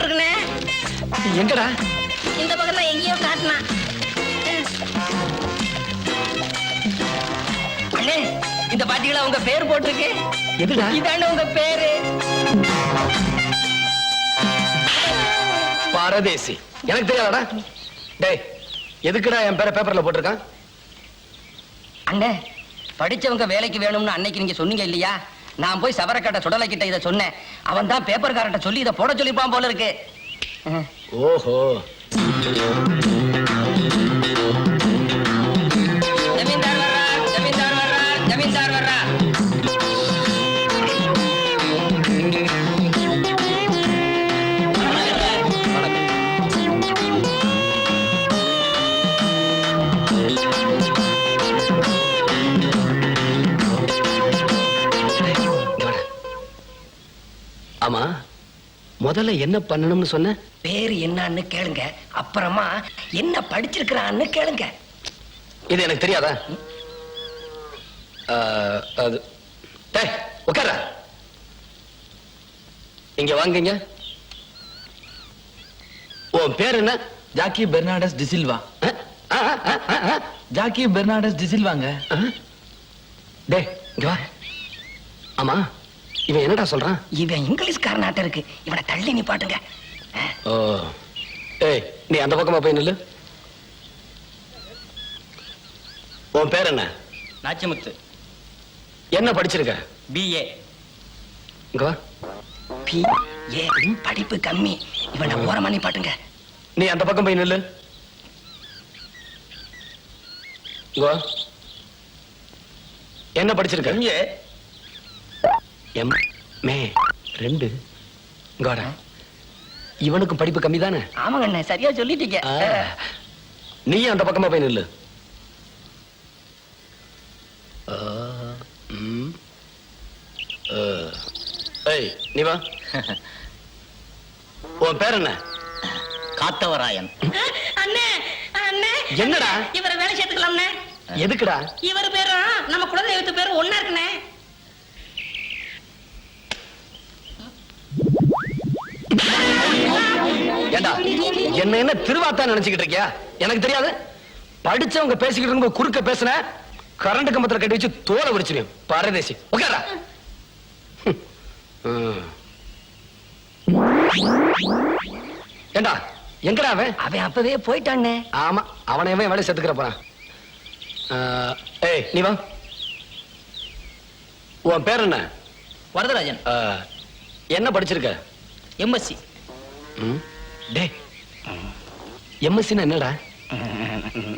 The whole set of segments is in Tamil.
போட்டிருக்கனே. எங்கடா? இந்த பக்கம் தான் எங்கேயோ காட்டினா. அண்ணே, இந்த பாத்தீங்களா உங்க பேர் போட்டிருக்கு. எதுடா? இதாண்ட உங்க பேரு. பரதேசி. எனக்கு தெரியாதடா. டேய், எதுக்குடா என் பேரை பேப்பர்ல போட்டிருக்கான்? அண்ணே, படிச்சவங்க வேலைக்கு வேணும்னு அன்னைக்கு நீங்க சொன்னீங்க இல்லையா? நான் போய் சவரக்கட்ட சுடலை கிட்ட இதை சொன்னேன். அவன் தான் பேப்பர்காரட்ட சொல்லி இதை போட சொல்லிப்பான் போல இருக்கு. ஓஹோ. ஜமீன்தார் வர்றார், ஜமீன்தார் வர்றார், ஜமீன்தார் வர்றார். ஆமா, முதல்ல என்ன பண்ணணும்னு சொன்ன? பேரு என்னன்னு கேளுங்க, அப்புறமா என்ன படிச்சிருக்கிறான்னு கேளுங்க. இது எனக்கு தெரியாதா? அது டேய், உட்கார. இங்க வாங்குங்க. உன் பேர் என்ன? ஜாக்கி பெர்னாண்டஸ் டிசில்வா. ஜாக்கி பெர்னாண்டஸ் டிசில்வாங்க. டேய், இங்க வா. ஆமா, இவன் என்னடா சொல்றான்? இவன் இங்கிலீஷ்காரனாட்ட இருக்கு. இவனை தள்ளி நிப்பாட்டுங்க. ஓ, ஏய், நீ அந்த பக்கமா போய் நில்லு. உன் பேர் என்ன? நாச்சிமுத்து. என்ன படிச்சிருக்க? BA. இங்க வா. BA படிப்பு கம்மி. இவனை ஓரமா நிப்பாட்டுங்க. நீ அந்த பக்கம் போய் நில்லு. இங்க வா. என்ன படிச்சிருக்க? MA. MA 2. இங்க வாடா. இவனுக்கும் படிப்பு கம்மி தானே? ஆமாங்க அண்ணே, சரியா சொல்லிட்டீங்க. நீ அந்த பக்கமா போய் நில்லு. ஏய், நீ வா. உன் பேர் என்ன? காத்தவராயன். அண்ணே, அண்ணே. என்னடா? இவரை வேலை சேர்த்துக்கலாம்ண்ணே. எதுக்குடா? இவர் பேரும் நம்ம குலதெய்வத்து பேரும் ஒண்ணா இருக்குண்ணே. ஏண்டா, என்ன திருவாத்தா நினைச்சுக்கிட்டு இருக்கியா? எனக்கு தெரியாது. படிச்சவங்க பேசிக்கிட்டு இருக்கும் குறுக்க பேசுன கரண்ட் கம்பத்துல கட்டி வச்சு தோலை உரிச்சிருவேன். பரதேசி, உட்காரா. ஏண்டா, எங்கடா அவன்? அவன் அப்பவே போயிட்டானே. ஆமா, அவனை வேலை சேர்த்துக்கிற போறான். ஏய், நீ வா. உன் பேர் என்ன? வரதராஜன். என்ன படிச்சிருக்க? MSc. டேய், MSc என்னடா?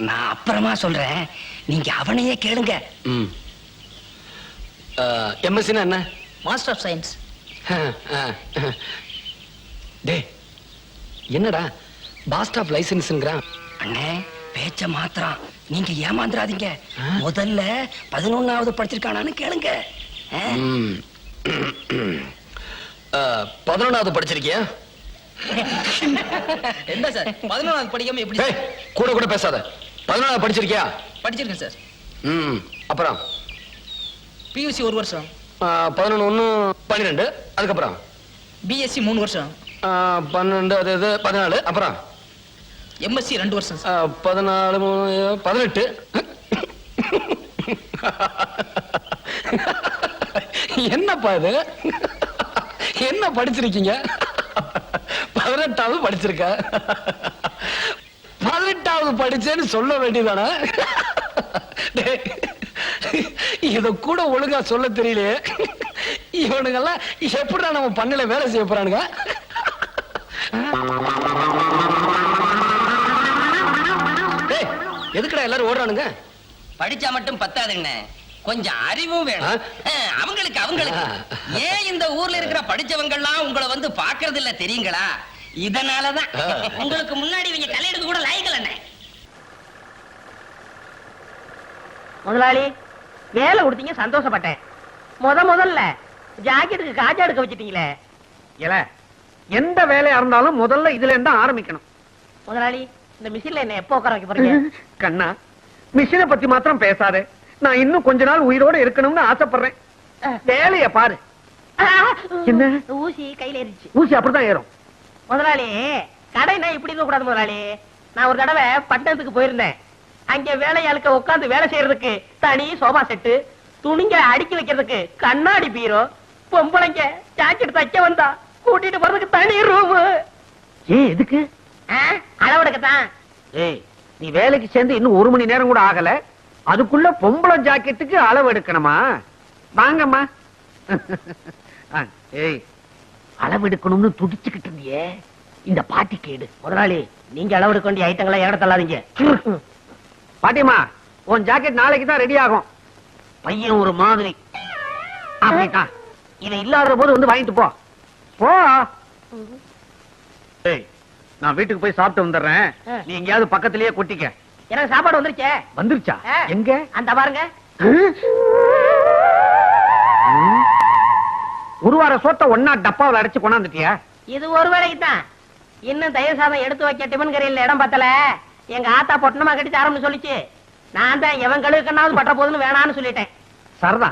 நான் அப்புறமா சொல்றேன், நீங்க அவனையே கேளுங்க. MSc என்ன? Master of science. டேய், என்னடா பாஸ்ட் ஆஃப் லைசன்ஸ்ங்கறான்? அண்ணே, பேச்ச மாத்திரம் நீங்க ஏமாந்துறாதீங்க. முதல்ல 11வது படிச்சிருக்கானான்னு கேளுங்க. 11வது படிச்சிருக்கியா? என்ன சார், 11வது படிக்காம எப்படி? கூட கூட பேசாத. 11வது படிச்சிருக்கியா? படிச்சிருக்கேன் சார். அப்புறம் PUC 1 வருஷம். 11 1 12. அதுக்கப்புறம் BSc 3 வருஷம். 12 அது 14. அப்புறம் MSc 2 வருஷம். 14 18. என்னப்பா இது? என்ன படிச்சிருக்கீங்க? 18வது படிச்சிருக்க. 18வது படிச்சேன்னு சொல்ல வேண்டியதானே? இத கூட ஒழுங்கா சொல்ல தெரியலையே. இவனுங்கெல்லாம் எப்படிடா நம்ம பண்ணல வேலை செய்ய போறானுங்க? எதுக்குடா எல்லாரும் ஓடுறானுங்க? படிச்சா மட்டும் பத்தாதுங்க, கொஞ்சம் அறிவும் வேணும். அவங்களுக்கு அவங்களுக்கு ஏன் இந்த ஊர்ல இருக்கிற படிச்சவங்க எல்லாம் உங்களை வந்து பாக்குறது இல்ல தெரியுங்களா? இதனாலதான் உங்களுக்கு முன்னாடி இவங்க தலையெடுக்க கூட லாய்க்கல. முதலாளி, வேலை கொடுத்தீங்க, சந்தோஷப்பட்டேன். முதல்ல ஜாக்கெட்டுக்கு காஜா எடுக்க வச்சிட்டீங்களே. எந்த வேலையா இருந்தாலும் முதல்ல இதுல இருந்தா ஆரம்பிக்கணும். முதலாளி, இந்த மிஷின்ல என்ன எப்போ உட்கார வைக்க போறீங்க? கண்ணா, மிஷினை பத்தி மாத்திரம் பேசாதே. நான் இன்னும் கொஞ்ச நாள் உயிரோட இருக்கணும்னு ஆசைப்படுறேன். வேலைய பாரு. என்ன ஊசி கையில ஏறிச்சு? ஊசி அப்படிதான் ஏறும். முதலாளி கடைனா இப்படி இருக்க கூடாது முதலாளி. நான் ஒரு தடவை பட்டணத்துக்கு போயிருந்தேன். அங்க வேலையாளுக்க உட்கார்ந்து வேலை செய்யறதுக்கு தனி சோபா செட்டு, துணிங்க அடுக்கி வைக்கிறதுக்கு கண்ணாடி பீரோ, பொம்பளைங்க ஜாக்கெட் தைக்க வந்தா கூட்டிட்டு போறதுக்கு தனி ரூம். ஏன் எதுக்கு? அளவெடுக்கத்தான். ஏய், நீ வேலைக்கு சேர்ந்து இன்னும் 1 மணி நேரம் கூட ஆகல, அதுக்குள்ள பொம்பளை ஜாக்கெட்டுக்கு அளவு எடுக்கணுமா? வாங்கம்மா. ஏய், அளவு எடுக்கணும்னு துடிச்சுக்கிட்டு இருந்தியே, இந்த பாட்டி கேடு. முதலாளி நீங்க அளவெடுக்க வேண்டிய ஐட்டங்களை ஏட தள்ளாதீங்க. பாட்டிமா, உன் ஜாக்கெட் நாளைக்கு தான் ரெடி ஆகும். பையன் ஒரு மாதிரி. அப்படிதான். இதை இல்லாத போது வந்து வாங்கிட்டு போ. போ. ஏய், நான் வீட்டுக்கு போய் சாப்பிட்டு வந்துடுறேன். நீ எங்கேயாவது பக்கத்திலேயே கொட்டிக்க. எனக்கு சாப்பாடு வந்துருச்சே. வந்துருச்சா? எங்க? அந்த பாருங்க. ஒரு வார சோத்த ஒன்னா டப்பாவில் அடைச்சு கொண்டாந்துட்டியா? இது ஒரு வேளைக்கு தான். இன்னும் தயிர் சாதம் எடுத்து வைக்க டிபன் கரையில் இடம் பத்தல. எங்க ஆத்தா பொட்டணமா கட்டி தரம்னு சொல்லிச்சு. நான் தான் எவன் கழுவுக்கண்ணாவது பட்ட போதுன்னு வேணான்னு சொல்லிட்டேன். சரதா,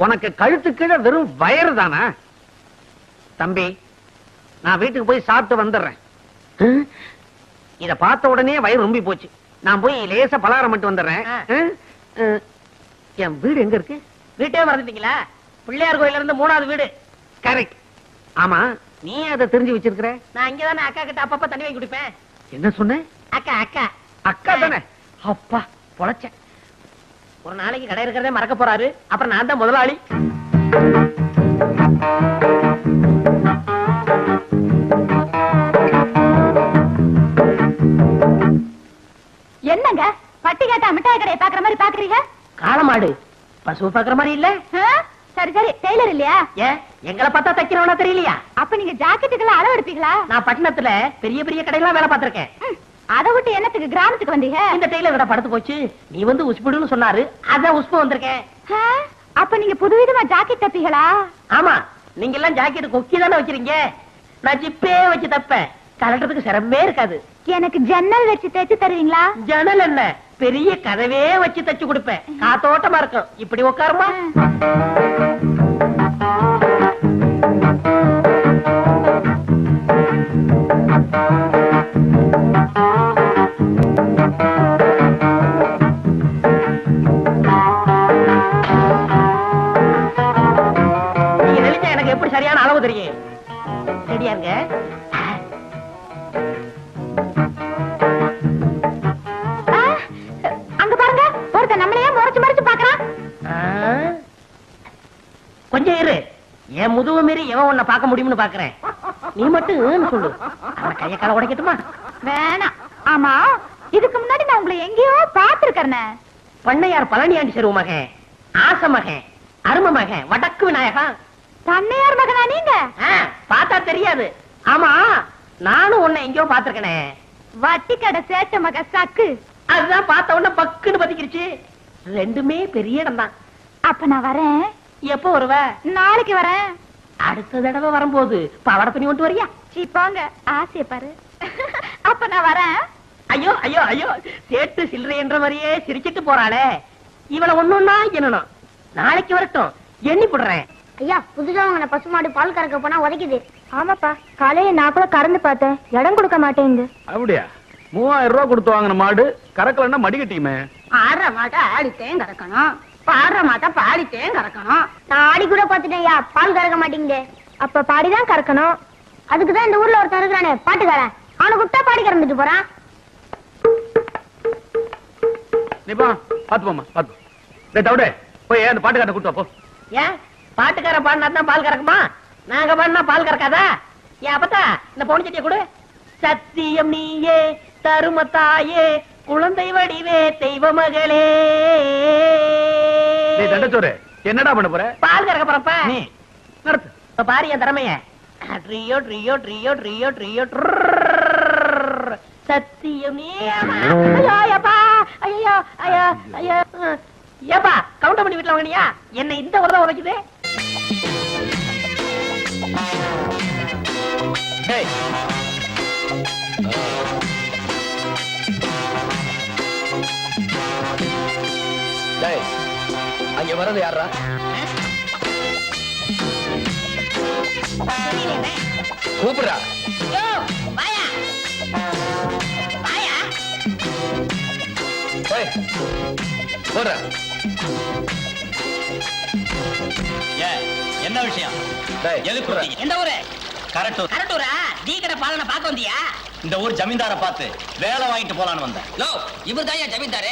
உனக்கு கழுத்து கீழே வெறும் வயறு தானா? தம்பி, நான் வீட்டுக்கு போய் சாப்பிட்டு வந்துடுறேன். இத பார்த்த உடனே வயிறு ரொம்பி போச்சு. நான் போய் லேசா பலகாரம் மட்டும் வந்துடுறேன். என் வீடு எங்க இருக்கு? வீட்டே மறந்துட்டீங்களா? பிள்ளையார் கோயில இருந்து 3வது வீடு. கரெக்ட். ஆமா, நீ அதை தெரிஞ்சு வச்சிருக்கிற? நான் இங்கதானே அக்கா கிட்ட அப்பப்ப தண்ணி வாங்கி குடிப்பேன். என்ன சொன்ன? அக்கா அக்கா அக்கா தானே? அப்பா பொழைச்சேன். ஒரு நாளைக்கு கடை இருக்கிறதே மறக்க போறாரு. அப்புறம் நான் தான் முதலாளி. என்னங்க பட்டி கேட்டா மிட்டாய் கடையை பாக்குற மாதிரி பாக்குறீங்க? காளமாடு பசு பாக்குற மாதிரி இல்ல. சரி சரி, டெய்லர் இல்லையா? ஏன் எங்களை பார்த்தா தைக்கிறவனா தெரியலையா? அப்ப நீங்க ஜாக்கெட்டுக்கெல்லாம் அளவு எடுப்பீங்களா? நான் பட்டணத்துல பெரிய பெரிய கடையெல்லாம் வேலை பார்த்திருக்கேன். அதை விட்டு என்னத்துக்கு கிராமத்துக்கு வந்தீங்க? இந்த டெய்லர் கடை படுத்து போச்சு. நீ வந்து உஸ்புடுன்னு சொன்னாரு, அதான் உஸ்பு வந்திருக்கேன். அப்ப நீங்க புதுவிதமா ஜாக்கெட் தப்பீங்களா? ஆமா, நீங்க எல்லாம் ஜாக்கெட் கொக்கி தானே வச்சிருக்கீங்க. நான் ஜிப்பே வச்சு தப்பேன். கலட்டுறதுக்கு சிரமமே இருக்காது. எனக்கு ஜன்னல் வச்சு தைச்சு தருவீங்களா? ஜன்னல் என்ன, பெரிய கதவே வச்சு தச்சு கொடுப்பேன். காத்தோட்டமா இருக்கும். இப்படி உட்காருமா. நீங்க நெளிச்சா எனக்கு எப்படி சரியான அளவு தெரியும். ரெடியா இருங்க. அங்க பாருங்க, ஒருத்தன் நம்மளையே முறைச்சு முறைச்சு பாக்குறான். கொஞ்சம் இரு, என் முதுகு மீறி எவன் உன்னை பார்க்க முடியும்னு பாக்குறேன். நீ மட்டும் சொல்லு, அவன் கைய கால உடைக்கட்டுமா? வேணாம். ஆமா, இதுக்கு முன்னாடி நான் உங்களை எங்கேயோ பாத்துருக்கேன். பண்ணையார் பழனியாண்டி செருவு மகன், ஆச மகன், அரும மகன், வடக்கு விநாயகன். பண்ணையார் மகனா நீங்க? பார்த்தா தெரியாது. ஆமா, நானும் உன்னை எங்கேயோ பாத்துருக்கனே. வட்டி கடை சேட்ட மக சக்கு. அதுதான் பார்த்த உடனே பக்குன்னு பத்திக்கிடுச்சு. ரெண்டுமே பெரிய இடம் தான். அப்ப நான் வரேன். எப்போ வருவ? நாளைக்கு வரேன். அடுத்த தடவை வரும்போது பாவாடை துணி கொண்டு வரியா? போங்க, ஆசைய பாரு. அப்ப நான் வரேன். ஐயோ ஐயோ ஐயோ, சேட்டு சில்லறை என்ற மாதிரியே சிரிச்சிட்டு போறாளே. இவளை ஒண்ணுன்னா என்னணும். நாளைக்கு வரட்டும், எண்ணி போடுறேன். ஐயா, புதுசா வாங்கின பசுமாடு பால் கறக்க போனா உதைக்குது. ஆமாப்பா, காலையில நான் கூட கறந்து பார்த்தேன், இடம் கொடுக்க மாட்டேங்குது. அப்படியா? 3000 ரூபாய் கொடுத்து வாங்கின மாடு கறக்கலன்னா மடிக்கட்டியுமே. ஆடுற மாட்டை ஆடித்தேன் கறக்கணும், பாடுற மாட்டை பாடித்தேன் கறக்கணும். நான் ஆடி கூட பார்த்துட்டேன் ஐயா, பால் கறக்க மாட்டேங்குது. அப்ப பாடிதான் கறக்கணும். அதுக்குதான் இந்த ஊர்ல ஒருத்தன் இருக்கிறானே பாட்டுக்காரன், அவனை கூப்பிட்டா பாடி கறந்துட்டு போறான். நீ போ, பாத்து போமா, பாத்து. டேய் தவிடு, போய் அந்த பாட்டுக்காரனை கூட்டு வா போ. ஏன் பாட்டுக்கார பாடினா தான் பால் கறக்குமா? நாங்க பாடினா பால் கறக்காதா? ஏன் அப்பத்தா இந்த பொண்ணு சட்டியை கொடு. சத்தியம் நீயே தருமத்தாயே, குழந்தை வடிவே தெய்வ மகளே. டேய் தண்டச்சோறு, என்னடா பண்ண போற? பால் கறக்க போறப்ப நீ நடத்து. இப்ப பாரு என் திறமைய. ட்ரியோ ட்ரியோ ட்ரியோ ட்ரியோ ட்ரியோ சத்தியம் நீயே. ஐயோ அப்பா, ஐயோ ஐயோ ஐயோ. ஏப்பா கவுண்டர் பண்ணி வீட்டுல வாங்கினியா? என்ன இந்த ஒரு தான் உதைக்குது. டேய் டேய், அங்க வரது யாரா? கூப்பிடுறா. டேய் போடா. என்ன விஷயம்? டேய் எதுக்கு வந்தீங்க? எந்த ஊரு? கரெக்ட். கரட்டூரா? டீ கடை பாலனை பார்க்க வந்தியா? இந்த ஊர் ஜமீன்தாரை பார்த்து வேலை வாங்கிட்டு போலான்னு வந்தேன். லோ, இவர் தான் ஜமீன்தாரு.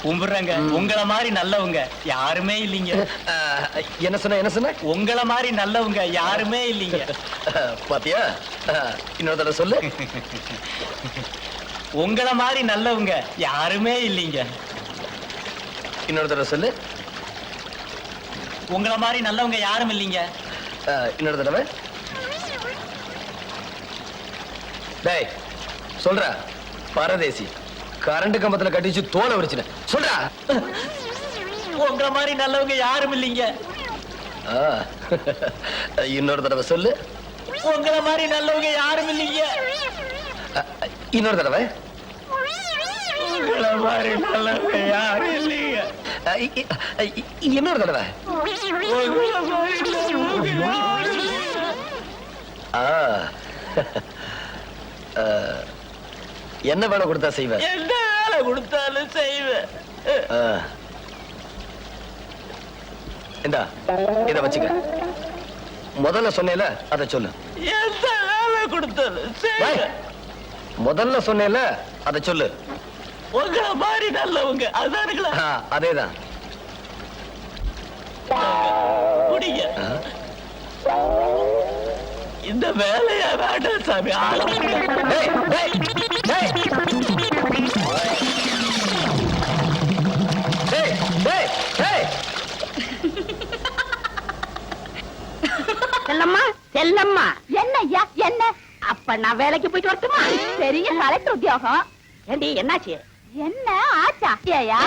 கும்பிடுறேங்க. உங்களை மாதிரி நல்லவங்க யாருமே இல்லைங்க. என்ன சொன்ன உங்களை மாதிரி நல்லவங்க யாருமே இல்லைங்க. பாத்தியா? இன்னொரு தடவை சொல்லு. உங்களை மாதிரி நல்லவங்க யாருமே இல்லைங்க. இன்னொரு தடவை சொல்லு. உங்களை மாதிரி நல்லவங்க யாரும் இல்லைங்க. இன்னொரு தடவை. டேய் சொல்ற. பரதேசி கரண்ட் கம்பத்துல கட்டிச்சு தோலை உரிச்சுன. சொல்றா. உங்களை மாதிரி நல்லவங்க யாரும் இல்லைங்க. இன்னொரு தடவை சொல்லு. உங்களை மாதிரி நல்லவங்க யாரும் இல்லைங்க. இன்னொரு தடவை. உங்களை மாதிரி நல்லவங்க யாரும் இல்லைங்க. இன்னொரு தடவை. என்ன வேலை கொடுத்தா செய்வேன்? என்ன வேலை கொடுத்தாலும் செய்வேன். இந்தா இத வச்சுக்க. முதல்ல சொன்னேல அத சொல்லு. எந்த வேலை கொடுத்தாலும் செய்வேன். முதல்ல சொன்னேல அத சொல்லு. உங்களை மாதிரி நல்லவங்க அதானுங்களா? அதேதான். குடிங்க. இந்த வேலையா வேண்டாம் சாமி. டேய் டேய் டேய் டேய் டேய் டேய். செல்லம்மா செல்லம்மா, என்ன ஐயா என்ன? அப்ப நான் வேலைக்கு போயிட்டு வரட்டுமா? பெரிய கலெக்டர் உத்தியோகம். ஏண்டி என்னாச்சு? என்ன ஆச்சா? ஐயா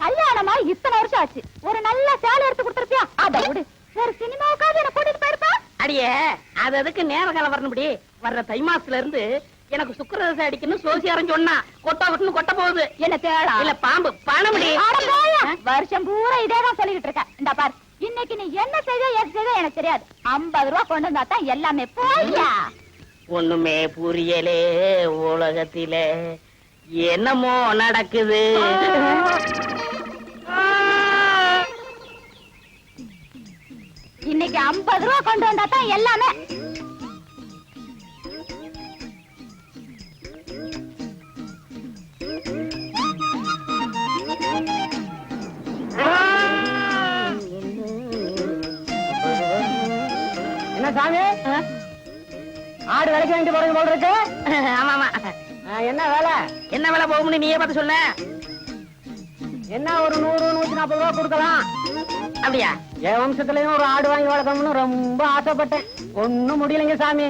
கல்யாணமா இத்தனை வருஷம் ஆச்சு. ஒரு நல்ல சேலை எடுத்து கொடுத்துருப்பியா? அத விடு. வேற சினிமாவுக்காவது என்ன கூட்டிட்டு போயிருப்பா? அடியே, அது அதுக்கு நேர காலம் வரணும்படி. வர்ற தை மாசத்துல இருந்து எனக்கு சுக்கிரதசை அடிக்கணும் சோசியாரம் சொன்னா. கொட்டா விட்டுன்னு கொட்ட போகுது. என்ன தேடா? இல்ல பாம்பு பணமுடி. வருஷம் பூரா இதேதான் சொல்லிக்கிட்டு இருக்க. இந்த பார், இன்னைக்கு நீ என்ன செய்த ஏது செய்த எனக்கு தெரியாது. 50 ரூபா கொண்டு வந்தா தான் எல்லாமே. போய்யா. ஒண்ணுமே புரியலே உலகத்திலே என்னமோ நடக்குது. இன்னைக்கு 50 ரூபா கொண்டு வந்தா தான் எல்லாமே. என்ன சாமி, ஆடு விலைக்கு வாங்கிட்டு போறது போல இருக்கு. ஆமா ஆமா. என்ன வேலை? என்ன வேலை போகும்னு நீயே பார்த்து சொன்ன. என்ன ஒரு 100 140 ரூபா கொடுக்கலாம். அப்படியா? என் வம்சத்துலயும் ஒரு ஆடு வாங்கி வளர்க்கணும்னு ரொம்ப ஆசைப்பட்டேன். ஒண்ணும் முடியலைங்க சாமி.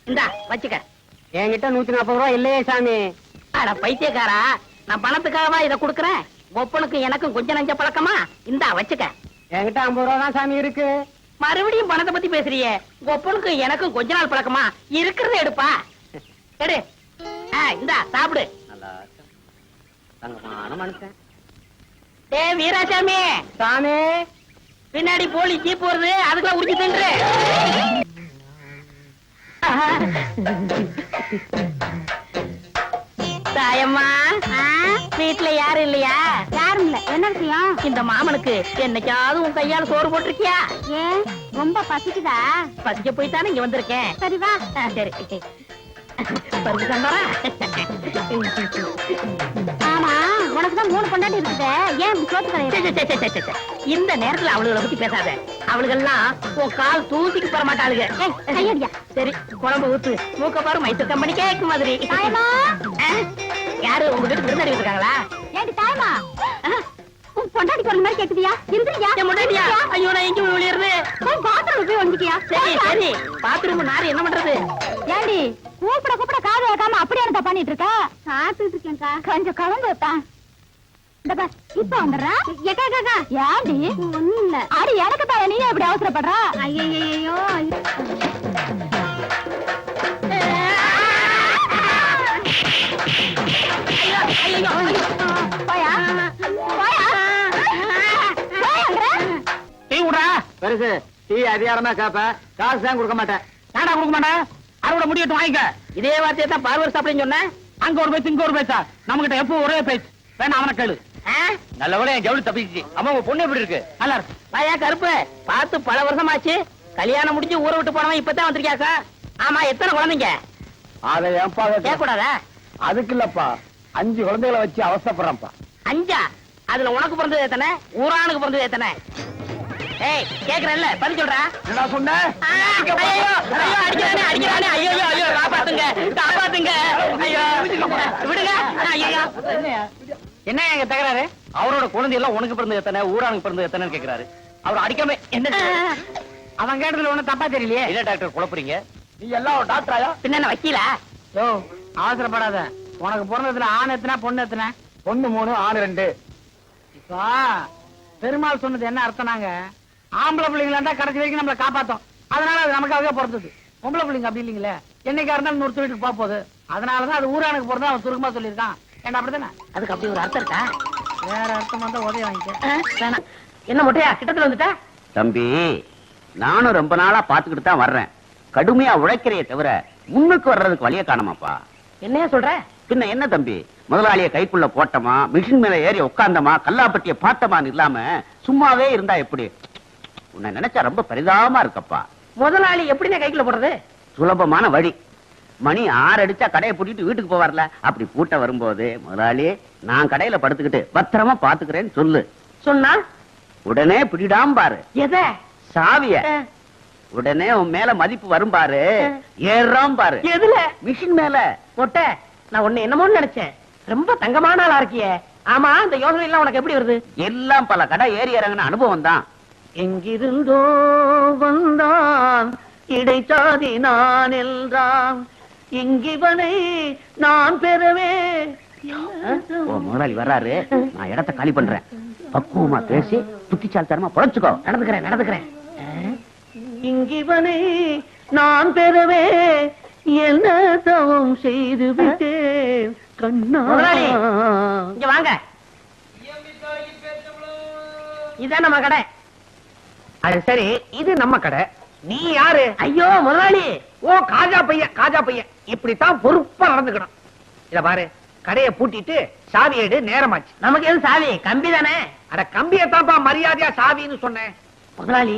இந்தா வச்சுக்க. என்கிட்ட 140 ரூபா இல்லையே சாமி. அட பைத்தியக்காரா, நான் பணத்துக்காகவா இதை கொடுக்கறேன்? ஒப்பனுக்கு எனக்கும் கொஞ்சம் நஞ்ச பழக்கமா? இந்தா வச்சுக்க. என்கிட்ட 50 ரூபா தான் சாமி இருக்கு. மறுபடியும் பணத்தை பத்தி பேசுறியே. ஒப்பனுக்கு எனக்கும் கொஞ்ச நாள் பழக்கமா? இருக்கிறத எடுப்பா. எடு. இந்தா சாப்பிடு. டேய் வீராசாமி. சாமி, பின்னாடி போலி ஜீப் வருது, அதுக்குள்ள உரிச்சு தின்று. தாயம்மா, வீட்டுல யாரும் இல்லையா? யாரும் இல்ல. என்ன விஷயம்? இந்த மாமனுக்கு என்னைக்காவது உன் கையால சோறு போட்டிருக்கியா? ஏன் ரொம்ப பசிக்குதா? பசிக்க போய் தானே இங்க வந்திருக்கேன். சரி வா. சரி பருப்பு சாம்பாரா? ஆமா, உனக்குதான் 3 பொண்டாட்டி இருக்குது. ஏன் இப்படி சோத்து கலையுற? இந்த நேரத்துல அவளுகளை பத்தி பேசாத. அவளுகெல்லாம் உன் கால் தூக்கிட்டு போற மாட்டாளுங்க. கையடியா. சரி குழம்பு ஊத்து. மூக்க பாரு மைசூர் கம்பெனி கேக் மாதிரி. தாயமா, யாரு உங்க வீட்டுக்கு விருந்தாடி இருக்காங்களா? ஏண்டி தாயமா, உன் பொண்டாட்டி குரல் மாதிரி கேக்குதியா? இந்திரியா? முன்னாடியா? ஐயோ, நான் எங்க ஒளியிறது? பாத்ரூம் போய் ஒழிஞ்சிட்டியா? சரி சரி, பாத்ரூம் நாரு என்ன பண்றது? ஏண்டி கூப்பிட கூப்பிட காது வைக்காம அப்படியே என்ன பண்ணிட்டு இருக்க? சாப்பிட்டு இருக்கேன்க்கா. கொஞ்சம் கலந்து வைப்பேன். இப்ப வந்துடுறா. ஏண்டி? ஒண்ணும் இல்ல. அடி எனக்கு தாய, நீ எப்படி அவசரப்படுற? ஐயோ, போயா போயா. டீ விடுறா. பெருசு டீ அதிகாரமா கேப்ப, காசு தான் கொடுக்க மாட்டேன். நாடா கொடுக்க மாட்டேன். அறுவடை முடியட்டும் வாங்கிக்க. இதே வார்த்தையை தான் பார்வர் சாப்பிடுன்னு சொன்னேன். அங்க ஒரு பேச்சு இங்க ஒரு பேச்சா? நம்ம கிட்ட எப்போ ஒரே பேச்சு. வேணா அவனை கேளு. நல்லவளே என் ஜவுளி தப்பிச்சு. அம்மா உங்க பொண்ணு எப்படி இருக்கு? நல்லா இருக்கு. வாயா கருப்பு, பார்த்து பல வருஷம் ஆச்சு. கல்யாணம் முடிஞ்சு ஊரை விட்டு போனவன் இப்பதான் வந்திருக்கியாக்கா. ஆமா, எத்தனை குழந்தைங்க? அதை ஏன்பா கேட்கக்கூடாதா? அதுக்கு இல்லப்பா, 5 குழந்தைகளை வச்சு அவசரப்படுறேன்ப்பா. 5? அதுல உனக்கு பிறந்தது எத்தனை? ஊரானுக்கு பிறந்தது எத்தனை? ஏய், கேக்குறேன்ல, பதில் சொல்றா. என்ன சொன்ன? ஐயோ, ஐயோ, அடிக்கிறானே, அடிக்கிறானே. ஐயோ, ஐயோ, காப்பாத்துங்க, காப்பாத்துங்க. ஐயோ, விடுங்க. ஐயோ, என்ன எங்க தகராறு? அவரோட குழந்தை எல்லாம் உனக்கு பிறந்தது எத்தனை, ஊரானுக்கு பிறந்தது எத்தனைன்னு கேக்குறாரு. அவர் அடிக்காம என்ன? அவன் கேட்டதுல ஒண்ணு தப்பா தெரியலையே. இல்ல டாக்டர் குழப்பறீங்க. நீ எல்லாம் டாக்டராயா? பின்ன என்ன வக்கீலா? யோ, அவசரப்படாத. உனக்கு பிறந்ததுல ஆண் எத்தனை, பொண்ணு எத்தனை? பொண்ணு 3, ஆண் 2. இப்போ பெருமாள் சொன்னது என்ன அர்த்தம்னாங்க, ஆம்பளை பிள்ளைங்களா கடைசி வரைக்கும் நம்மளை காப்பாத்தோம். அதனால அது நமக்காகவே பிறந்தது. பொம்பளை பிள்ளைங்க அப்படி இல்லீங்களே, என்னைக்கா இருந்தாலும் இன்னொரு வீட்டுக்கு போக போகுது. அதனாலதான் அது ஊரானுக்கு பிறந்தா அவன் சுருக்கமா சொல்லியிருக்கான். ஏண்டா அப்படித்தானே? அதுக்கு அப்படி ஒரு அர்த்தம் இருக்கா? வேற அர்த்தம் வந்தா உதவி வாங்கிக்க. வேணாம். என்ன மொட்டையா கிட்டத்துல வந்துட்டா? தம்பி, நானும் ரொம்ப நாளா பாத்துக்கிட்டு தான் வர்றேன். கடுமையா உழைக்கிறைய தவிர முன்னுக்கு வர்றதுக்கு வழிய காணமாப்பா. என்னையா சொல்ற? பின்ன என்ன தம்பி, முதலாளிய கைக்குள்ள போட்டமா, மிஷின் மேல ஏறி உட்கார்ந்தமா, கல்லாப்பட்டிய பார்த்தமான்னு இல்லாம சும்மாவே இருந்தா எப்படி? உன்னை நினைச்சா ரொம்ப பரிதாபமா இருக்கப்பா. முதலாளி எப்படின்னா கைக்குள்ள போடுறது? சுலபமான வழி. மணி 6 அடிச்சா கடையை பூட்டிட்டு வீட்டுக்கு போவார்ல, அப்படி பூட்ட வரும்போது, முதலாளி நான் கடையில படுத்துக்கிட்டு பத்திரமா பாத்துக்கிறேன்னு சொல்லு. சொன்னா உடனே பிடிடாம பாரு எதை? சாவிய. உடனே உன் மேல மதிப்பு வரும் பாரு, ஏறாம் பாரு. எதுல? மிஷின் மேல. மொட்டை, நான் உன்னை என்னமோன்னு நினைச்சேன். ரொம்ப தங்கமான ஆளா இருக்கியே. ஆமா, இந்த யோசனை எல்லாம் உனக்கு எப்படி வருது? எல்லாம் பல கடை ஏறி இறங்கின அனுபவம் தான். எங்கிருந்தோ வந்தான் இடைச்சாதி நான் என்றான், இங்கிவனை நான் பெறவே. முதலாளி வர்றாரு, நான் இடத்தை காலி பண்றேன். பக்குவமா பேசி புத்திசாலித்தனமா பொழைச்சுக்கோ. நடந்துக்கிறேன். இங்கிவனை நான் பெறவே என்ன தவம் செய்து விட்டேன் கண்ணா. இங்க வாங்க, இதான் நம்ம கடை. அது சரி, இது நம்ம கடை. நீ யாரு? ஐயோ முதலாளி. ஓ, காஜா பையன். இப்படித்தான் பொறுப்பா நடந்துக்கணும். இத பாரு, கடையை பூட்டிட்டு சாவி எடு, நேரமாச்சு. நமக்கு எது சாவி? கம்பி தானே. அட, கம்பியத்தான்ப்பா மரியாதையா சாவின்னு சொன்னேன். முதலாளி,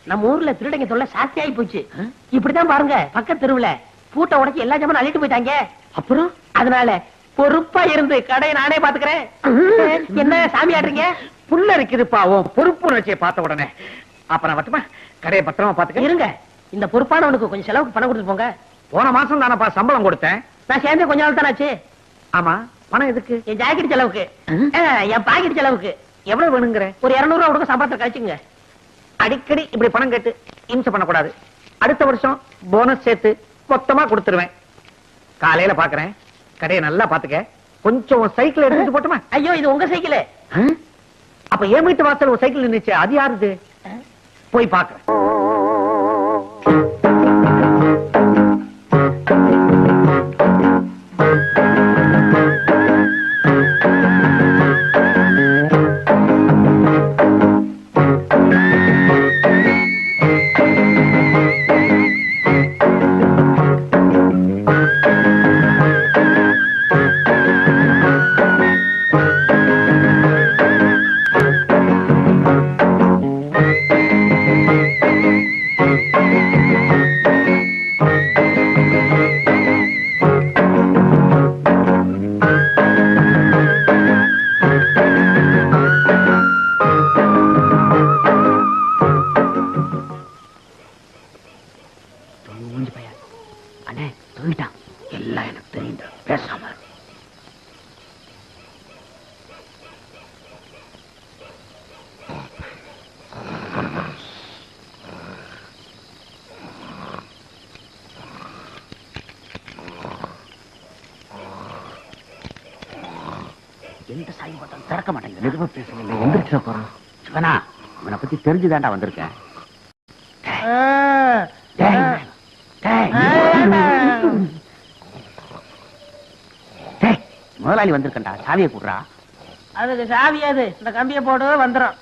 நம்ம ஊர்ல திருடங்க தொல்லை சாஸ்தி ஆகி போச்சு. இப்படித்தான் பாருங்க, பக்கத்து தெருவுல பூட்டை உடைச்சு எல்லா ஜாமான் அள்ளிட்டு போயிட்டாங்க. அப்புறம் அதனால பொறுப்பா இருந்து கடையை நானே பாத்துக்கிறேன். என்ன சாமி ஆடுறீங்க? புல்ல இருக்குதுப்பா உன் பொறுப்பு உணர்ச்சியை பார்த்த உடனே. அப்புறம் வட்டுமா, கடையை பத்திரமா பாத்துக்க. இருங்க, இந்த பொறுப்பானவனுக்கு கொஞ்சம் செலவுக்கு பணம் கொடுத்து போங்க. போன மாசம் தானப்பா சம்பளம் கொடுத்தேன். நான் சேர்ந்தே கொஞ்ச நாள் தானே ஆச்சு. ஆமா, பணம் எதுக்கு? என் ஜாக்கெட் செலவுக்கு, என் பாக்கெட் செலவுக்கு. எவ்வளவு வேணுங்கிற? ஒரு 200 ரூபா கொடுக்க சம்பளத்தை கழிச்சுங்க. அடிக்கடி இப்படி பணம் கேட்டு இம்சை பண்ணக்கூடாது. அடுத்த வருஷம் போனஸ் சேர்த்து மொத்தமா கொடுத்துருவேன். காலையில பாக்குறேன். கடையை நல்லா பாத்துக்க. கொஞ்சம் சைக்கிள் எடுத்துட்டு போட்டுமா? ஐயோ, இது உங்க சைக்கிள். அப்ப என் வீட்டு வாசல் ஒரு சைக்கிள் நின்னுச்சு, அது யாருது? போய் பாக்குறேன். அண்ணே தூங்கிட்டான். எல்லாம் எனக்கு தெரியும், பேசாம. எந்த சாயி பார்த்தாலும் திறக்க மாட்டேங்குது. எதுவும் பேசல, எந்திரிச்சு போறான். சிவனா, இவனை பத்தி தெரிஞ்சுதான்டா வந்திருக்கேன். முதலாளி வந்திருக்கா, சாவியை கூடுறா. அதுக்கு சாவியாது, இந்த கம்பியை போடு வந்துடும்.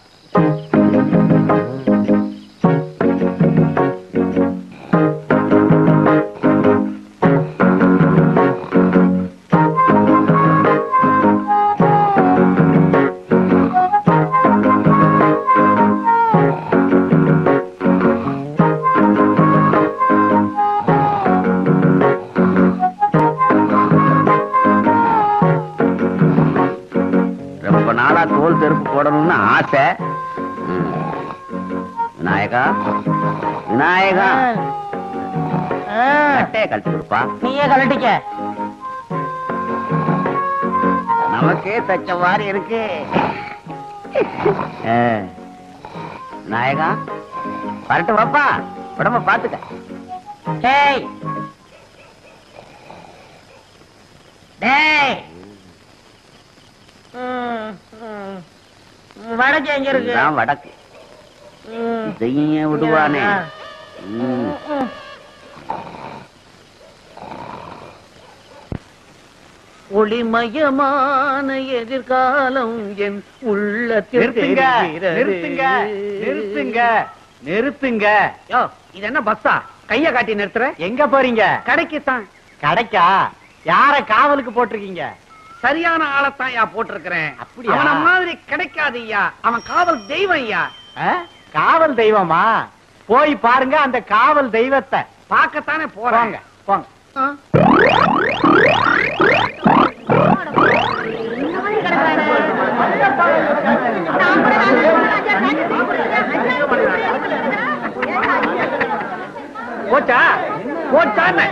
பார்க்கணும்னு ஆசை. விநாயகா விநாயகா கட்டைய கழட்டி கொடுப்பா. நீயே கலட்டிக்க. நமக்கே தச்ச மாதிரி இருக்கு. விநாயகா வரட்டு வாப்பா, உடம்ப பாத்துக்க. டேய் டேய், வடக்கு எங்க இருக்கு? இதுதான் வடக்கு. இதையும் விடுவானே. ஒளிமயமான எதிர்காலம் என் உள்ளத்தில் நிறுத்துங்க, தெரிகிறது. நிறுத்துங்க, நிறுத்துங்க, நிறுத்துங்க. யோ, இது என்ன பஸ்ஸா? கைய காட்டி நிறுத்துற? எங்க போறீங்க? கடைக்குத்தான். கடைக்கா? யார காவலுக்கு போட்டிருக்கீங்க? சரியான ஆளத்தான் யா போட்டிருக்கிறேன். அப்படியா? அவன மாதிரி கிடைக்காது ஐயா. அவன் காவல் தெய்வம் ஐயா. ஆ? காவல் தெய்வமா? போய் பாருங்க அந்த காவல் தெய்வத்தை. பார்க்கத்தானே போறாங்க. போங்க. போச்சா போச்சான்னு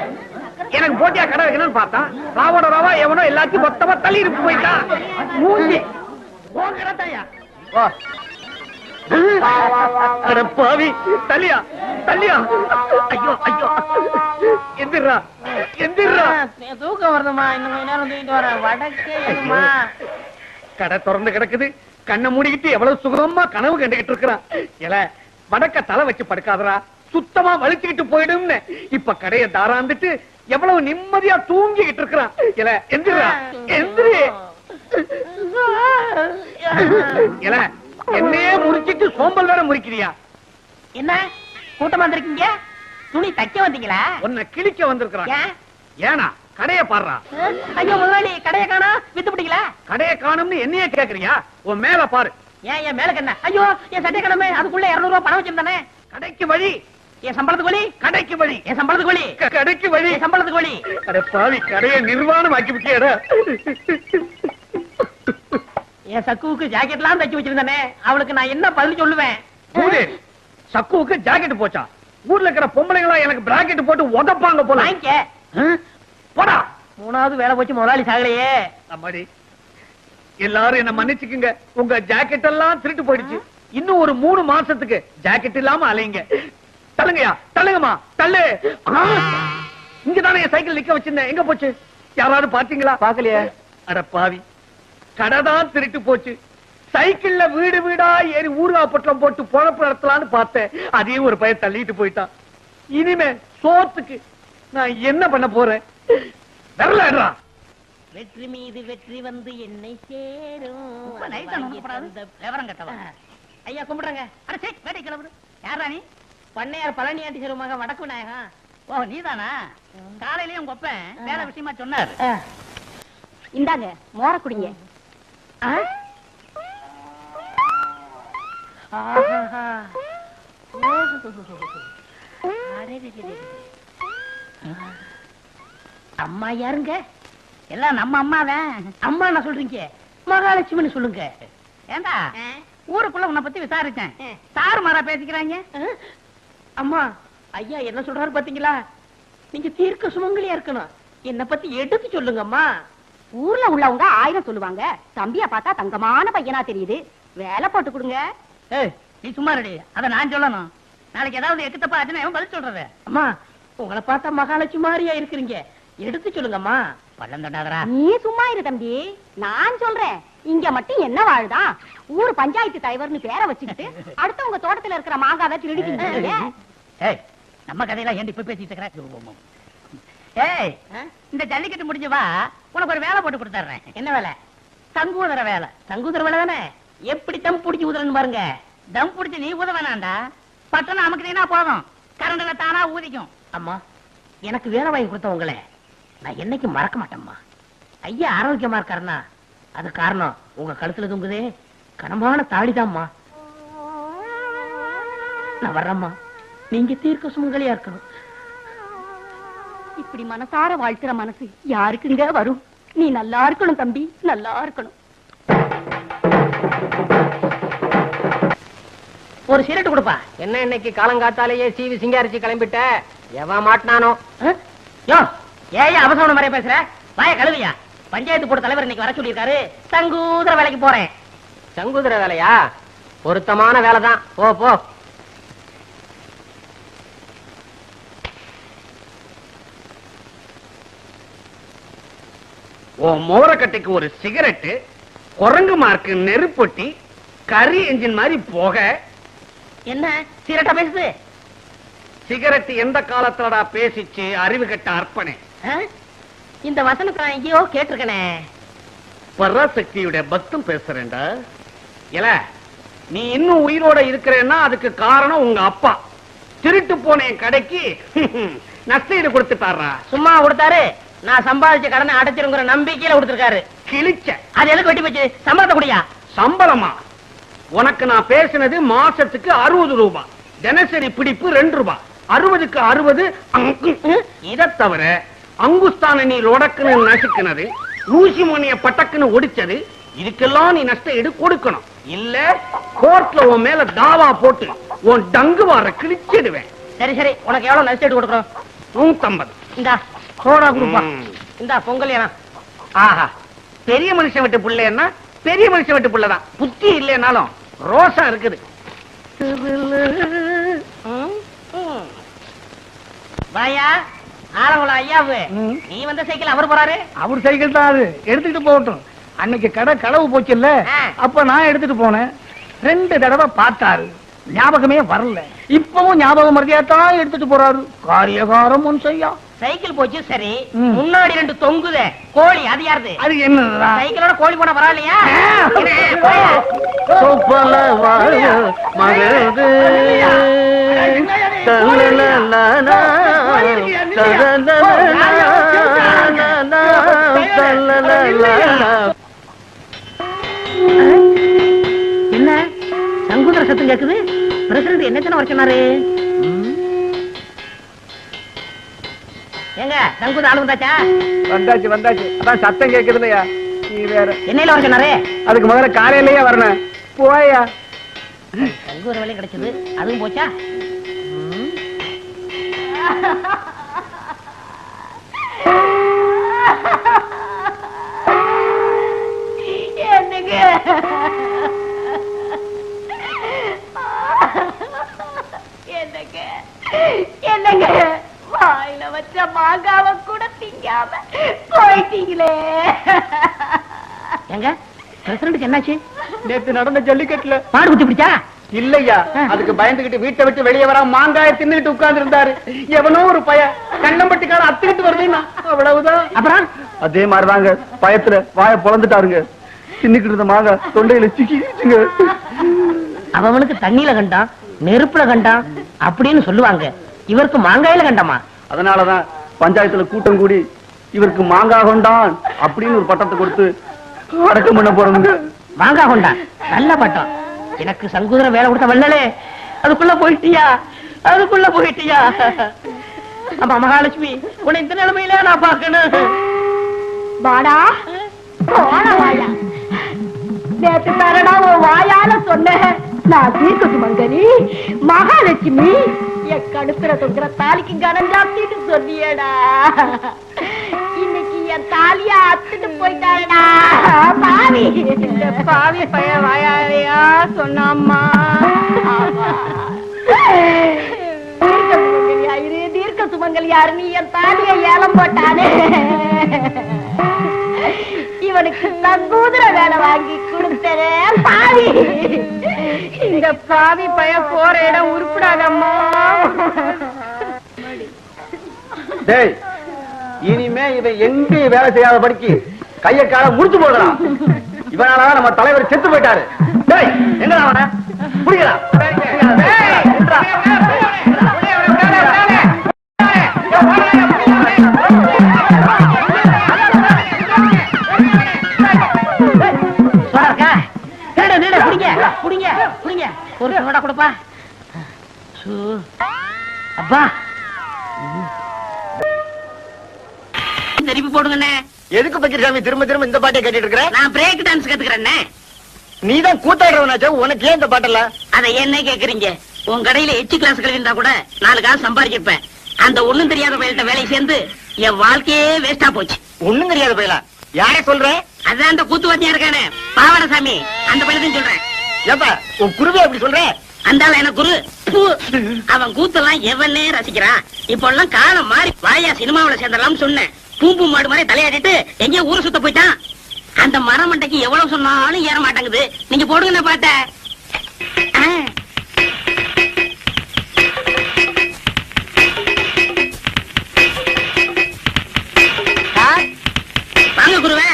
எனக்கு போட்டியா கடை வைக்கணும்னு பார்த்தா ராவோட ராவா எவனோ எல்லாத்தையும் மொத்தமா தள்ளி இருக்கு போயிட்டான். மூஞ்சி உன் கடை தான்யா. அட பாவி, தள்ளியா தள்ளியா. ஐயோ ஐயோ, எந்திரா எந்திரா. தூக்கம் வருதுமா, இன்னும் கொஞ்ச நேரம் தூக்கிட்டு வரேன். வடக்கே எதுமா? கடை திறந்து கிடக்குது. கண்ணை மூடிக்கிட்டு எவ்வளவு சுகமா கனவு கண்டுகிட்டு இருக்கிறான். இல்ல வடக்க தலை வச்சு படுக்காதரா, சுத்தமா வலிச்சுக்கிட்டு போயிடும்னு இப்ப கடையை தாராந்துட்டு எவ்வளவு நிம்மதியா தூங்கிக்கிட்டு இருக்கிறான். இல்ல எந்திரா எந்திரி. இல்ல என்னையே முறிச்சிட்டு சோம்பல் வேற முறிக்கிறியா? என்ன கூட்டமா வந்திருக்கீங்க? துணி தைக்க வந்தீங்களா? உன்னை கிழிக்க வந்திருக்கிறான். ஏன்? ஏனா கடைய பாடுறா. ஐயோ முதலாளி, கடையை காணா, வித்து பிடிக்கல. கடைய காணும்னு என்னையே கேக்குறியா? உன் மேல பாரு. ஏன் என் மேல என்ன? ஐயோ என் சட்டை கடமை, அதுக்குள்ள 200 ரூபாய் பணம் வச்சிருந்தானே. கடைக்கு வழி. என் சம்பளத்துக்கு வழி. கடைக்கு வழி. என் சம்பளத்துக்கு வழி. கடைக்கு வழி. என் சம்பளத்துக்கு வழி. அட பாவி, கடையை நிர்வாணம் ஆக்கி விட்டியடா. என் சக்குவுக்கு ஜாக்கெட்லாம் தைச்சு வச்சிருந்தானே, அவளுக்கு நான் என்ன பதில் சொல்லுவேன்? மூதேவி, சக்குவுக்கு ஜாக்கெட் போச்சா? ஊர்ல இருக்கிற பொம்பளைங்களா எனக்கு பிராக்கெட் போட்டு உதப்பாங்க போல. வாங்கிக்க. போடா. 3வது வேலை போச்சு, முதலாளி சாகலையே. அம்மாடி, எல்லாரும் என்ன மன்னிச்சுக்குங்க. உங்க ஜாக்கெட் எல்லாம் திருட்டு போயிடுச்சு. இன்னும் ஒரு 3 மாசத்துக்கு ஜாக்கெட் இல்லாம அலைங்க. தள்ளுங்கயா, தள்ளுங்கம்மா, தள்ளு. இங்கதானே என் சைக்கிள் நிக்க வச்சிருந்தேன். எங்க போச்சு? யாராவது பாத்தீங்களா? பாக்கலையே. அட பாவி, கடைதான் திருட்டு போச்சு. சைக்கிள்ல வீடு வீடா ஏறி ஊர்கா பொட்டலம் போட்டு பொழப்பு நடத்தலான்னு பார்த்தேன். அதையும் ஒரு பையன் தள்ளிட்டு போயிட்டான். இனிமே சோத்துக்கு நான் என்ன பண்ண போறேன்? வரலடா. வெற்றி மீது வெற்றி வந்து என்னை சேரும். விவரம் கட்டவா? ஐயா கும்பிடுறங்க. அட சே, வேட்டை கிளம்புது. யாரா நீ? பண்ணையார் பழனி ஆண்டி சிறுமக வடக்கு விநாயகம். ஓ நீதானா? காலையிலயும் உங்க அப்பன் வேலை விஷயமா சொன்னார். இந்தாங்க மோர குடிங்க. அம்மா யாருங்க? எல்லாம் நம்ம அம்மாதான். அம்மா என்ன சொல்றீங்க? மகாலட்சுமின்னு சொல்லுங்க. ஏண்டா ஊருக்குள்ள உன்னை பத்தி விசாரிச்சேன். தாறுமாறா பேசிக்கிறாங்க. அம்மா, ஐயா என்ன சொல்றாரு பாத்தீங்களா? நீங்க தீர்க்க சுமங்கலியா இருக்கணும். என்ன பத்தி எடுத்து சொல்லுங்க அம்மா. ஊர்ல உள்ளவங்க 1000 சொல்லுவாங்க. தம்பிய பார்த்தா தங்கமான பையனா தெரியுது, வேலை போட்டு கொடுங்க. ஏய், நீ சும்மா ரெடி. அத நான் சொல்லணும். நாளைக்கு ஏதாவது எக்கு தப்பா ஆச்சுன்னா பதில் சொல்றது. அம்மா, உங்களை பார்த்தா மகாலட்சுமி மாதிரியா இருக்கிறீங்க. எடுத்து சொல்லுங்கம்மா. பள்ளம் தொண்டாதரா. நீ சும்மா இரு தம்பி, நான் சொல்றேன். இங்க மட்டும் என்ன வாழுதான்? ஊர் பஞ்சாயத்து தலைவர்னு பேரை வச்சுக்கிட்டு அடுத்தவங்க தோட்டத்துல இருக்கிற மாங்காவை திருடிக்கிட்டு. ஏய், நம்ம கதையெல்லாம் ஏன் இப்ப பேசிட்டு இருக்கிற? ஏய், இந்த ஜல்லிக்கட்டு முடிஞ்சு வா, உனக்கு ஒரு வேலை போட்டு கொடுத்துறேன். என்ன வேலை? தங்கூதர வேலை. தங்குதர வேலை தானே? எப்படி தம் பிடிச்சி ஊதுறன்னு பாருங்க. தம் புடிச்சு நீ ஊத வேணாண்டா. பட்டணம் அமுக்குனீனா போதும், கரண்ட்ல தானா ஊதிக்கும். அம்மா, எனக்கு வேலை வாங்கி கொடுத்தவங்களே நான் என்னைக்கு மறக்க மாட்டேம்மா. ஐயா ஆரோக்கியமா இருக்காருன்னா அது காரணம் உங்க கழுத்துல தொங்குதே கனமான தாடிதாம்மா. நான் வர்றேம்மா. நீங்க தீர்க்க சுமங்கலியா இருக்கணும். இப்படி மனசார வாழ்த்துற மனசு யாருக்குங்க வரும்? நீ நல்லா இருக்கணும் தம்பி, நல்லா இருக்கணும். ஒரு சிரட்டு கொடுப்பா. என்ன இன்னைக்கு காலங்காத்தாலேயே சீவி சிங்காரிச்சு கிளம்பிட்ட? எவன் மாட்டினானோ? யோ, ஏன் அவசரம் மாதிரி பேசுற? வாய கழுவியா? பஞ்சாயத்து போர்டு தலைவர் இன்னைக்கு வர சொல்லியிருக்காரு. சங்கூதர வேலைக்கு போறேன். சங்கூதர வேலையா? பொருத்தமான வேலைதான். போ போ. மோரக்கட்டைக்கு ஒரு சிகரெட்டு, குரங்கு மார்க்கு நெருப்பொட்டி, கரி என்ஜின் மாதிரி போக. என்ன சிரட்டா பேசுது? சிகரெட் எந்த காலத்தோட பேசிச்சு? அறிவு கட்ட அர்ப்பணே. இந்த வசனத்தை நான் எங்கேயோ கேட்டிருக்கனே. பராசக்தியுடைய பக்தம் பேசுறேன்டா. இல்ல, நீ இன்னும் உயிரோட இருக்கிறேன்னா அதுக்கு காரணம் உங்க அப்பா. திருட்டு போன என் கடைக்கு நஷ்டஈடு கொடுத்துட்டாரா? சும்மா கொடுத்தாரு. நான் சம்பாதிச்ச கடனை அடைச்சிருங்கிற நம்பிக்கையில கொடுத்திருக்காரு. கிழிச்ச. அது எதுக்கு வெட்டி போச்சு? சம்பளத்தை குடியா? சம்பளமா? உனக்கு நான் பேசினது மாசத்துக்கு 60 ரூபாய், தினசரி பிடிப்பு 2 ரூபாய். 60க்கு 60. இதை தவிர அங்குஸ்தான நீ ரொடக்குன்னு நசுக்குனது, ஊசி மணிய பட்டக்குன்னு ஒடிச்சது, இதுக்கெல்லாம் நீ நஷ்ட ஈடு கொடுக்கணும். இல்ல கோர்ட்ல உன் மேல தாவா போட்டு உன் டங்கு வார கிழிச்சிடுவேன். சரி சரி, உனக்கு எவ்வளவு நஷ்ட ஈடு கொடுக்கணும்? 150. இந்தா சோடா குடுப்பா. இந்தா பொங்கல் ஏனா. ஆஹா, பெரிய மனுஷன் விட்டு பிள்ளைன்னா பெரிய மனுஷன் விட்டு பிள்ளைதான். புத்தி இல்லைனாலும் ரோசா இருக்குது. வாயா ஆலங்குளம் ஐயாவு, நீ வந்த சைக்கிள் அவர் போறாரு. அவர் சைக்கிள் தான், அது எடுத்துக்கிட்டு போகட்டும். அன்னைக்கு கடை களவு போச்சு இல்ல, அப்ப நான் எடுத்துட்டு போனேன். 2 தடவை பார்த்தாரு, ஞாபகமே வரல. இப்பவும் ஞாபகம் மரியாதான் எடுத்துட்டு போறாரு. காரியகாரம் ஒன் செய்யா. சைக்கிள் போச்சு சரி, முன்னாடி 2 தொங்குதே கோழி, அது யாருது? அது என்னடா? சைக்கிளோட கோழி போனா பரவாயில்லையா? என்ன சங்குதர சத்தம் கேக்குது? பிரசிடண்ட் என்ன வர சொன்னாரு? எங்க சங்குத ஆளு வந்தாச்சா? வந்தாச்சு வந்தாச்சு. அதான் சத்தம் கேக்குது இல்லையா? நீ வேற என்னையில வர சொன்னாரு? அதுக்கு முதல்ல காலையிலேயே வரணும். போயா, சங்குதர வேலையும் கிடைச்சது, அதுவும் போச்சா? என்னங்க என்னங்க என்னங்க வாயில வச்ச மாங்காவ கூட திங்காம போயிட்டீங்களே. எங்க பிரசிடண்ட்க்கு என்னாச்சு? நேத்து நடந்த ஜல்லிக்கட்டுல மாடு குத்தி பிடிச்சா? இல்லையா, அதுக்கு பயந்துகிட்டு வீட்டை விட்டு வெளியே வர மாங்காய தின்னுட்டு உட்கார்ந்து இருந்தாரு. எவனோ ஒரு பய கண்ணம்பட்டிக்கார அத்துக்கிட்டு வருதுன்னா அவ்வளவுதான். அப்புறம் அதே மாதிரிதாங்க, பயத்துல வாய பொழந்துட்டாருங்க. தின்னுக்கிட்டு இருந்த மாங்காய் தொண்டையில சிக்கிச்சுங்க. அவனுக்கு தண்ணியில கண்டான், நெருப்புல கண்டான் அப்படின்னு சொல்லுவாங்க. இவருக்கு மாங்காயில கண்டமா? அதனாலதான் பஞ்சாயத்துல கூட்டம் கூடி இவருக்கு மாங்காய் கொண்டான் அப்படின்னு ஒரு பட்டத்தை கொடுத்து அடக்கம் பண்ண போறவங்க. மாங்காய் கொண்டான், நல்ல பட்டம். எனக்கு சங்குதர வேலை கொடுத்த வல்லலே, அதுக்குள்ள போயிட்டியா? அதுக்குள்ள போயிட்டியா? ஆமா மகாலட்சுமி, உன்னை இந்த நிலைமையில நான் பாக்கணும். வாடா போடா வாயா. நேத்து தரடா உன் வாயால சொன்ன நான் தீர்க்க சுமங்கலி மகாலட்சுமி. என் கழுத்துல தொங்குற தாலிக்கு கனம் ஜாத்திட்டு சொன்னியடா. இன்னைக்கு என் தாலிய அத்துட்டு போயிட்டாடா பாவி. இந்த பாவி பைய வாயாலையா சொன்னாம்மா. தீர்க்க சுமங்கலி யாரு? நீ என் தாலிய ஏலம் போட்டானே, இவனுக்கு சங்கூதர வேலை வாங்கி கொடுத்தரே பாவி. இந்த பாவி பையன் போற இடம் உருப்படாதம்மா. டேய், இனிமே இவன் எங்கேயும் வேலை செய்யாத படிக்கு கைய கால முடிச்சு போடலாம். இவனாலதான் நம்ம தலைவர் செத்து போயிட்டாரு. டேய், எங்கடா அவன புடிக்கலாம். ஒரு சோடா கொடுப்பா. அப்பா திருப்பி போடுங்கண்ணே. எதுக்கு பக்கிரசாமி திரும்ப திரும்ப இந்த பாட்டை கேட்டுட்டு இருக்கிற? நான் பிரேக் டான்ஸ் கத்துக்கிறேன். நீதான் கூத்தாடுறவனாச்சா, உனக்கு ஏன் இந்த பாட்டெல்லாம்? அதை என்ன கேக்குறீங்க? உன் கடையில எச்சு கிளாஸ் இருந்தா கூட 4 காசு சம்பாதிச்சிருப்பேன். அந்த ஒண்ணும் தெரியாத பயில்கிட்ட வேலை சேர்ந்து என் வாழ்க்கையே வேஸ்டா போச்சு. ஒண்ணும் தெரியாத பையலா? யாரை சொல்ற? அதான் அந்த கூத்துவாத்தியா இருக்கானே பாவடசாமி, அந்த பயிலத்தையும் சொல்றேன். ஏப்பா உன் குருவே அப்படி சொல்ற? அந்த ஆளு எனக்கு குரு. பு. அவன் கூத்தெல்லாம் எவனே ரசிக்கிறான். இப்ப எல்லாம் காலம் மாறி வாயா சினிமாவுல சேர்ந்தலாம் சொன்னேன். பூம்பு மாடு மாதிரி தலையாடிட்டு எங்கேயோ ஊரை சுத்த போயிட்டான். அந்த மரமண்டைக்கு எவ்வளவு சொன்னாலும் ஏற மாட்டேங்குது. நீங்க போடுங்க பாட்ட. வாங்க குருவே.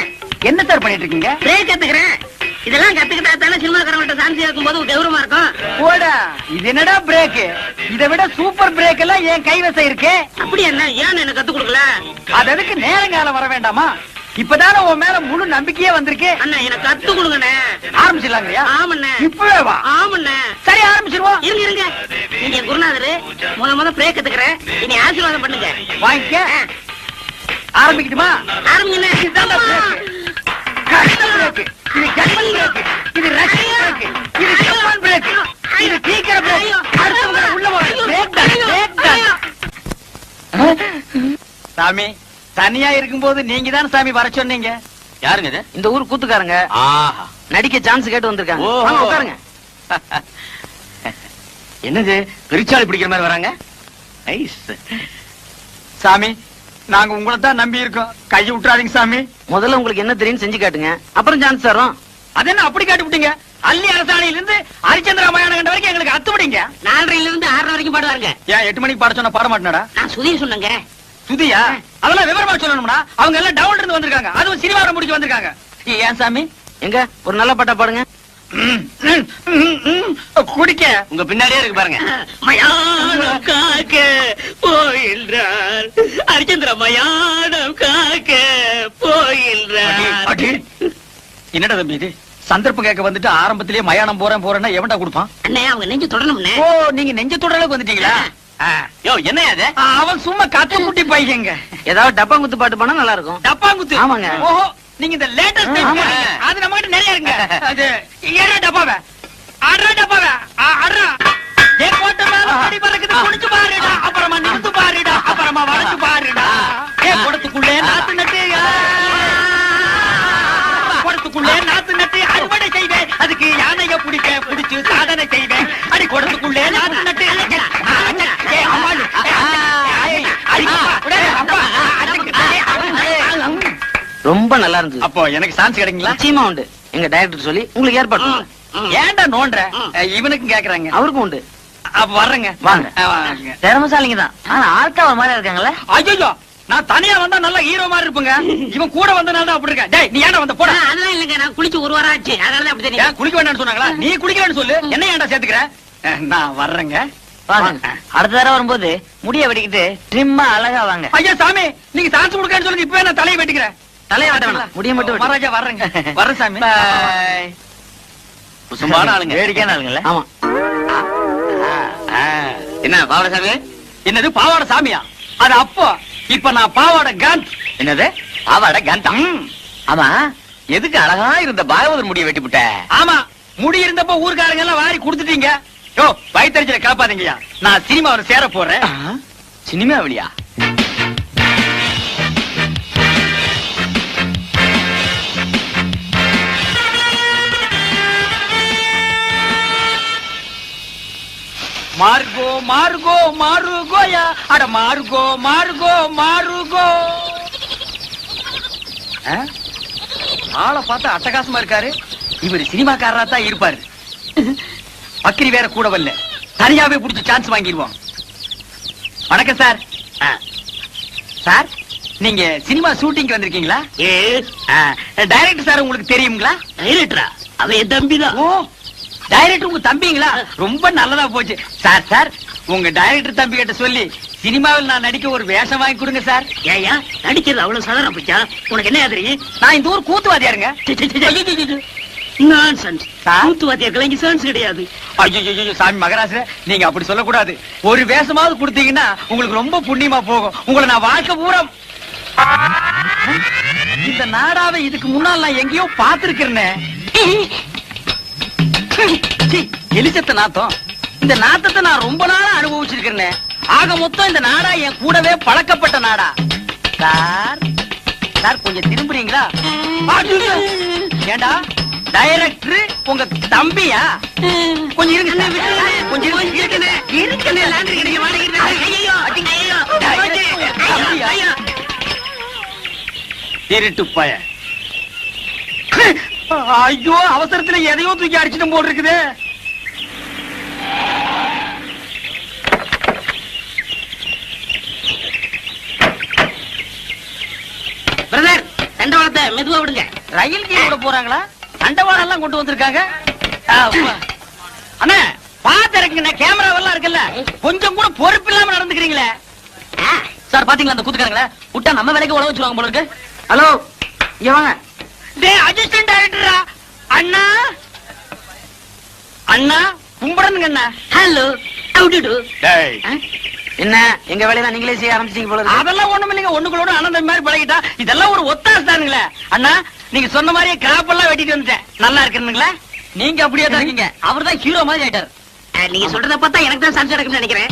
என்ன சார் பண்ணிட்டு இருக்கீங்க? பிரேக் கத்துக்கிறேன். இதெல்லாம் கத்துக்கிட்டா தானே சினிமாக்காரங்கள்ட்ட சான்ஸ் இருக்கும் போது கௌரவமா இருக்கும். போடா, இது என்னடா பிரேக்? இதை விட சூப்பர் பிரேக் எல்லாம் என் கைவசம் இருக்கு. அப்படி என்ன ஏன் எனக்கு கத்து கொடுக்கல? அது அதுக்கு நேரங்காலம் வர வேண்டாமா? இப்பதானே உன் மேல முழு நம்பிக்கையே வந்திருக்கு. அண்ணா எனக்கு கத்து கொடுங்கண்ணே. ஆரம்பிச்சிடலாங்கய்யா? ஆமண்ணே. இப்பவே வா. ஆமண்ணே. சரி ஆரம்பிச்சிருவோம். இருங்க இருங்க. நீங்க குருநாதரு முத பிரேக் கத்துக்கிறேன். இனி ஆசீர்வாதம் பண்ணுங்க. வாங்கிக்க. ஆரம்பிக்கட்டுமா? ஆரம்பிங்கண்ணே. இதான்டா பிரேக். கஷ்டம் பிரேக். இது ஜர்மன் பிரேக். இது ரஷ்யன் பிரேக். இது ஜப்பான் பிரேக். இது சீக்கிர பிரேக். அடுத்தவங்க உள்ள வா. பிரேக் தான், பிரேக் தான். சாமி, தனியா இருக்கும்போது நீங்க தான் சாமி வர சொன்னீங்க. யாருங்க இது? இந்த ஊர் கூத்துக்காரங்க ஆஹா. நடிக்க சான்ஸ் கேட்டு வந்திருக்காங்க. ஓஹோ. வாங்க உட்காருங்க. என்னது பெருச்சாளி பிடிக்கிற மாதிரி வராங்க? நைஸ். சாமி, நாங்க உங்களை தான் நம்பி இருக்கோம். கையை விட்டுறாதீங்க சாமி. முதல்ல உங்களுக்கு என்ன தெரியும் செஞ்சு காட்டுங்க, அப்புறம் சான்ஸ் தரோம். அது என்ன அப்படி காட்டி விட்டீங்க? அள்ளி அரசாணையில இருந்து ஹரிச்சந்திரா மயான கண்ட வரைக்கும் எங்களுக்கு அத்து விடுங்க. 4:30 இருந்து 6:30 வரைக்கும் பாடுவாருங்க. ஏன் 8 மணிக்கு பாட சொன்னா பாட மாட்டேனடா? நான் சுதிய சொன்னேங்க. சுதியா? அதெல்லாம் விவரமா சொல்லணும்னா அவங்க எல்லாம் டவுன்ல இருந்து வந்திருக்காங்க. அதுவும் சினிமாவை முடிக்க வந்திருக்காங்க. ஏன் சாமி? எங்க ஒரு நல்ல பாட்டா பாடுங்க. குடிக்க உங்க பின்னாடியே இருக்கு பாருங்க. மயானம் காக்க போயில்றார் ஹரிச்சந்திர மயானம் காக்க போயில்றார். அடி. என்னடா தம்பி இது? சந்தர்ப்பம் கேட்க வந்துட்டு ஆரம்பத்திலேயே மயானம் போறேன்னா எவன்டா கொடுப்பான்? அண்ணே அவங்க நெஞ்சு தொடணும்னே. ஓ, நீங்க நெஞ்ச தொட அளவுக்கு வந்துட்டீங்களா? யோ என்ன அது? அவன் சும்மா கத்து குட்டி பையங்க. ஏதாவது டப்பாங்குத்து பாட்டு பாடினா நல்லா இருக்கும். டப்பாங்குத்து? ஆமாங்க. ஓஹோ, நீங்க இந்த லேட்டஸ்ட் ஆமா. அது நம்ம கிட்ட நிறைய இருக்குங்க. அது ஏறா டப்பாவே, ஆடுறா டப்பாவே, ஆடுறா. ஏ கோட்டை மேல படி பறக்குது, குடிச்சு பாருடா, அப்புறமா நிறுத்து பாருடா, அப்புறமா வளைச்சு பாருடா. ஏ குடத்துக்குள்ளே நாத்து நட்டு, குடத்துக்குள்ளே நாத்து நட்டு அறுவடை செய்வேன். அதுக்கு யானைய பிடிச்சு சாதனை செய்வேன். அடி குடத்துக்குள்ளே நாத்து நட்டு. ஏ அம்மாளு, ரொம்ப நல்லா இருந்தது. அப்போ எனக்கு சான்ஸ் கிடைக்குங்களா? நிச்சயமா உண்டு. எங்க டைரக்டர் சொல்லி உங்களுக்கு ஏற்பாடு பண்ணுங்க. ஏன்டா நோன்ற? இவனுக்கும் கேக்குறாங்க. அவருக்கும் உண்டு. அப்ப வர்றேங்க. வாங்க. வாங்க. திறமசாலிங்க தான், ஆனா ஆள்காவ மாதிரி இருக்காங்கல்ல. ஐயோ, நான் தனியா வந்தா நல்ல ஹீரோ மாதிரி இருப்பேங்க. இவன் கூட வந்தனால தான் அப்படி இருக்கேன். டேய், நீ ஏன்டா வந்த? போடா. அதெல்லாம் இல்லைங்க, நான் குளிச்சு 1 வாரம் ஆச்சு. அதனால அப்படி தெரியும். ஏன் குளிக்க வேண்டாம்னு சொன்னாங்களா? நீ குளிக்கலன்னு சொல்லு. என்ன ஏன்டா சேர்த்துக்கிற? நான் வர்றேங்க. வாங்க. அடுத்த தடவை வரும்போது முடிய வெட்டிக்கிட்டு ட்ரிம்மா அழகா வாங்க. ஐயா சாமி, நீங்க சான்ஸ் கொடுக்கன்னு சொல்லுங்க. இப்பவே நான் தலையை வெட்டிக்கிறேன். தலையை வெட்ட வேணாம், முடிய மட்டும் வெட்டு. மகாராஜா வர்றேங்க. வர்றேன் சாமி. குசும்பான ஆளுங்க. வேடிக்கையான ஆளுங்கல்ல. ஆமா. என்ன பாவடசாமி? என்னது பாவாடை சாமியா? அது அப்போ. இப்ப நான் பாவாடை காந்த். என்னது பாவாடை கந்தா? ஆமா, எதுக்கு அழகா இருந்த பாகவதர் முடிய வெட்டி விட்ட? ஆமா, முடி இருந்தப்ப ஊர்க்காரங்க எல்லாம் வாரி கொடுத்துட்டீங்க. யோ, வயித்தறிச்சல காப்பாதீங்கய்யா. நான் சினிமாவில் சேர போறேன். சினிமாவிலியா? மார்கோ மார்கோ மாருகோயா, அட மார்கோ மார்கோ மாருகோ. ஆளை பார்த்தா அட்டகாசமா இருக்காரு. இவர் சினிமாக்காரரா தான் இருப்பாரு. பக்கிரி வேற கூட வரல. தனியாவே புடிச்சு சான்ஸ் வாங்கிடுவோம். வணக்கம் சார். சார், நீங்க சினிமா ஷூட்டிங் வந்திருக்கீங்களா? டைரக்டர் சார் உங்களுக்கு தெரியுங்களா? டைரக்டரா? அவன் என் தம்பிதான். ஓ, டைரக்டர் உங்க தம்பிங்களா? ரொம்ப நல்லதா போச்சு. சார் சார், உங்க டைரக்டர் தம்பி கிட்ட சொல்லி சினிமாவில் நான் நடிக்க ஒரு வேஷம் வாங்கி கொடுங்க சார். ஏயா நடிக்கிறது அவ்வளவு சாதாரண போச்சா? உனக்கு என்ன தெரியும்? நான் இந்த ஊர் கூத்துவாதியாருங்க. நான்சென்ஸ். கூத்துவாத்தியர்கள் இங்க சான்ஸ் கிடையாது. ஐயோ சாமி மகராச, நீங்க அப்படி சொல்லக்கூடாது. ஒரு வேஷமாவது கொடுத்தீங்கன்னா உங்களுக்கு ரொம்ப புண்ணியமா போகும். உங்களை நான் வாழ்க்கை பூரா இந்த நாடாவை இதுக்கு முன்னால் நான் எங்கேயோ பார்த்திருக்கிறேன். எலிச்சத்த நாத்தம். இந்த நாத்தத்தை நான் ரொம்ப நாளா அனுபவிச்சிருக்கிறேன். ஆக மொத்தம் இந்த நாடா என் கூடவே பழக்கப்பட்ட நாடா. சார் சார் கொஞ்சம் திரும்புறீங்களா? ஏண்டா டைரக்டர் உங்க தம்பியா? கொஞ்சம் இருங்க சார். கொஞ்சம் திருட்டு பய. ஐயோ அவசரத்துல எதையோ தூக்கி அடிச்சுட்டு போட்டு இருக்குது. பிரதர் தண்டவாளத்தை மெதுவா விடுங்க. ரயில் கீழ விட போறாங்களா? தண்டவாளம் எல்லாம் கொண்டு வந்திருக்காங்க. அண்ணா பாத்து இருக்குங்க. கேமராவெல்லாம் இருக்குல்ல, கொஞ்சம் கூட பொறுப்பு இல்லாம நடந்துக்கிறீங்களே. சார் பாத்தீங்களா அந்த கூத்துக்காரங்கள விட்டா நம்ம வேலைக்கு உழவு வச்சிருவாங்க போல இருக்கு. ஹலோ இங்க வாங்க. டேய் அசிஸ்டன்ட் டைரக்டரா அண்ணா. அண்ணா கும்பிடணுங்க அண்ணா. Hello how do do. டேய் என்ன எங்க வேலையெல்லாம் நீங்களே செய்ய ஆரம்பிச்சீங்க போல இருக்கு. அதெல்லாம் ஒண்ணும் இல்லைங்க. ஒண்ணுகளோட அண்ணன் மாதிரி பழகிட்டா இதெல்லாம் ஒரு ஒத்தாசை தானுங்களே. அண்ணா நீங்க சொன்ன மாதிரியே கிராப் எல்லாம் வெட்டிட்டு வந்துட்டேன். நல்லா இருக்குங்களா? நீங்க அப்படியே தான் இருக்கீங்க. அவர் தான் ஹீரோ மாதிரி ஆயிட்டார். நீங்க சொல்றத பார்த்தா எனக்கு தான் சம்சம் நடக்கும்னு நினைக்கிறேன்.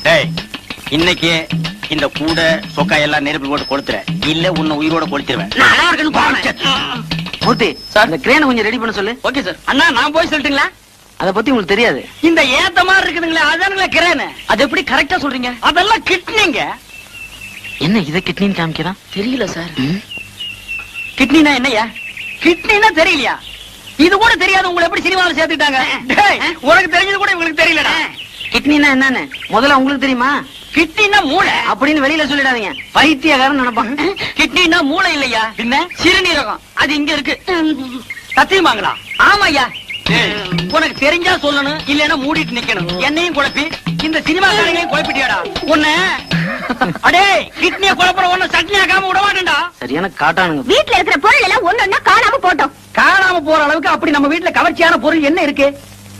டேய் இன்னைக்கு இந்த கூட சொக்கா எல்லாம் நெருப்பு போட்டு கொடுத்துற, இல்ல உன்னை உயிரோட கொடுத்துருவேன். நல்லா இருக்குன்னு பாருங்க. மூர்த்தி சார் இந்த கிரேனை கொஞ்சம் ரெடி பண்ண சொல்லு. Okay sir. அண்ணா நான் போய் சொல்லட்டுங்களா? அத பத்தி உங்களுக்கு தெரியாது. இந்த ஏத்த மாதிரி இருக்குதுங்களே அதானுங்களே கிரேன். அது எப்படி கரெக்டா சொல்றீங்க? அதெல்லாம் கிட்னிங்க. என்ன இத கிட்னின்னு காமிக்கிறான்? தெரியல சார். கிட்னினா என்னையா? கிட்னினா தெரியலையா? இது கூட தெரியாது. உங்களை எப்படி சினிமாவில் சேர்த்துட்டாங்க? டேய் உனக்கு தெரிஞ்சது கூட உங்களுக்கு தெரியலடா. கிட்னினா என்னன்னு முதல்ல உங்களுக்கு தெரியுமா? கிட்னினா மூளை அப்படின்னு வெளியில சொல்லிடாதீங்க. பைத்தியக்காரன் நினைப்பான். கிட்னினா மூளை இல்லையா, என்ன சிறுநீரகம். அது இங்க இருக்கு. சத்தியமாங்களா? ஆமாய்யா. உனக்கு தெரிஞ்சா சொல்லணும், இல்லன்னா மூடிட்டு நிக்கணும். என்னையும் குழப்பி இந்த சினிமாக்காரங்களையும் குழப்பிட்டியாடா உன்ன. அடே கிட்னிய குழப்பற ஒண்ணு சட்னி ஆகாம விட மாட்டேன்டா. சரியான காட்டானுங்க. வீட்டுல இருக்கிற பொருள் எல்லாம் ஒண்ணொன்னா காணாம போட்டோம். காணாம போற அளவுக்கு அப்படி நம்ம வீட்டுல கவர்ச்சியான பொருள் என்ன இருக்கு?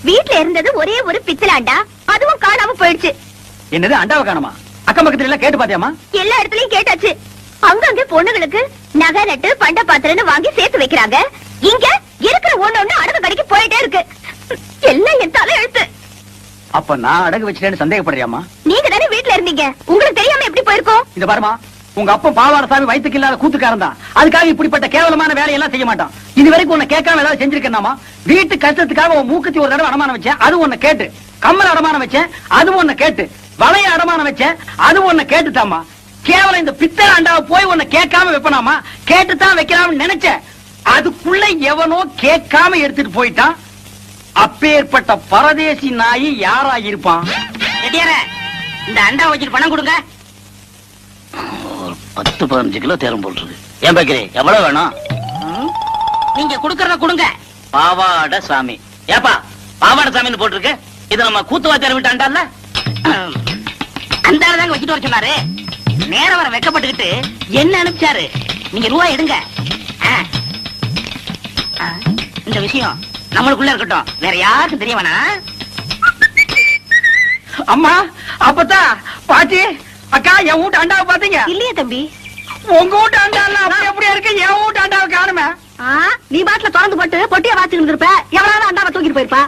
வீட்டுல இருந்தது ஒரே ஒரு பித்தளாண்டா, அதுவும் காணாம போயிடுச்சு. என்னது அண்டாவை காணுமா? அக்கம் பக்கத்துல எல்லாம் கேட்டு பாத்தியாமா? எல்லா இடத்துலயும் கேட்டாச்சு. அங்கங்க பொண்ணுங்களுக்கு நகை நட்டு பண்ட பாத்திரன்னு வாங்கி சேர்த்து வைக்கிறாங்க. இங்க இருக்கிற ஒண்ணு அடகு கடைக்கு போயிட்டே இருக்கு. எல்லாம் என் தலை எழுத்து. அப்ப நான் அடகு வச்சிட்டேன்னு சந்தேகப்படுறியாமா? நீங்க தானே வீட்டுல இருந்தீங்க, உங்களுக்கு தெரியாம எப்படி போயிருக்கோம்? இந்த பாருமா, உங்க அப்பன் பாவாட சாமி வயிற்றுக்கு இல்லாத கூத்துக்காரன் தான். அதுக்காக இப்படிப்பட்ட கேவலமான வேலையெல்லாம் செய்ய மாட்டான். இது வரைக்கும் உன்னை கேட்காம ஏதாவது செஞ்சிருக்கேனாமா? வீட்டு கஷ்டத்துக்காக உன் மூக்குத்தி ஒரு தடவை அடமானம் வச்சேன், அது உன்னை கேட்டு. கம்மல் அடமானம் வச்சேன், அது உன்னை கேட்டு. வளைய அடமானம் வச்சேன், அது உன்னை கேட்டுதாமா. கேவலம் இந்த பித்தளை அண்டாவை போய் உன்னை கேட்காம வைப்பனாமா? கேட்டுதான் வைக்கலாம்னு நினைச்சேன். அதுக்குள்ள எவனோ கேட்காம எடுத்துட்டு போயிட்டான். அப்பேற்பட்ட பரதேசி நாயி யாரா இருப்பான்? இந்த அண்டா வச்சுட்டு பணம் கொடுங்க. 10-15 கிலோ தேரம் போட்டுருக்கு. ஏன் பாக்கிறே எவ்வளவு வேணும்? நீங்க குடுக்கறத கொடுங்க. பாவாட சாமி. ஏப்பா பாவாட சாமின்னு போட்டிருக்கு. இது நம்ம கூத்துவாத்தியார் விட்டு அண்டால அந்த ஆளு தாங்க வச்சுட்டு வர சொன்னாரு. நேரம் வர வெக்கப்பட்டுக்கிட்டு என்ன அனுப்பிச்சாரு. நீங்க ரூபாய் எடுங்க. இந்த விஷயம் நம்மளுக்குள்ள இருக்கட்டும், வேற யாருக்கும் தெரிய வேணாம். அம்மா அப்பத்தா பாட்டி அக்கா என் வீட்டு அண்டாவை பாத்தீங்க இல்லையே தம்பி. உங்க வீட்டு அண்டால அப்படி அப்படியே இருக்கு. என் வீட்டு அண்டாவை காணுமே. நீ பாட்டுல திறந்து போட்டு பொட்டியா வாசிக்கிட்டு இருப்ப. எவ்வளவு அண்டாவை தூக்கிட்டு போயிருப்பா.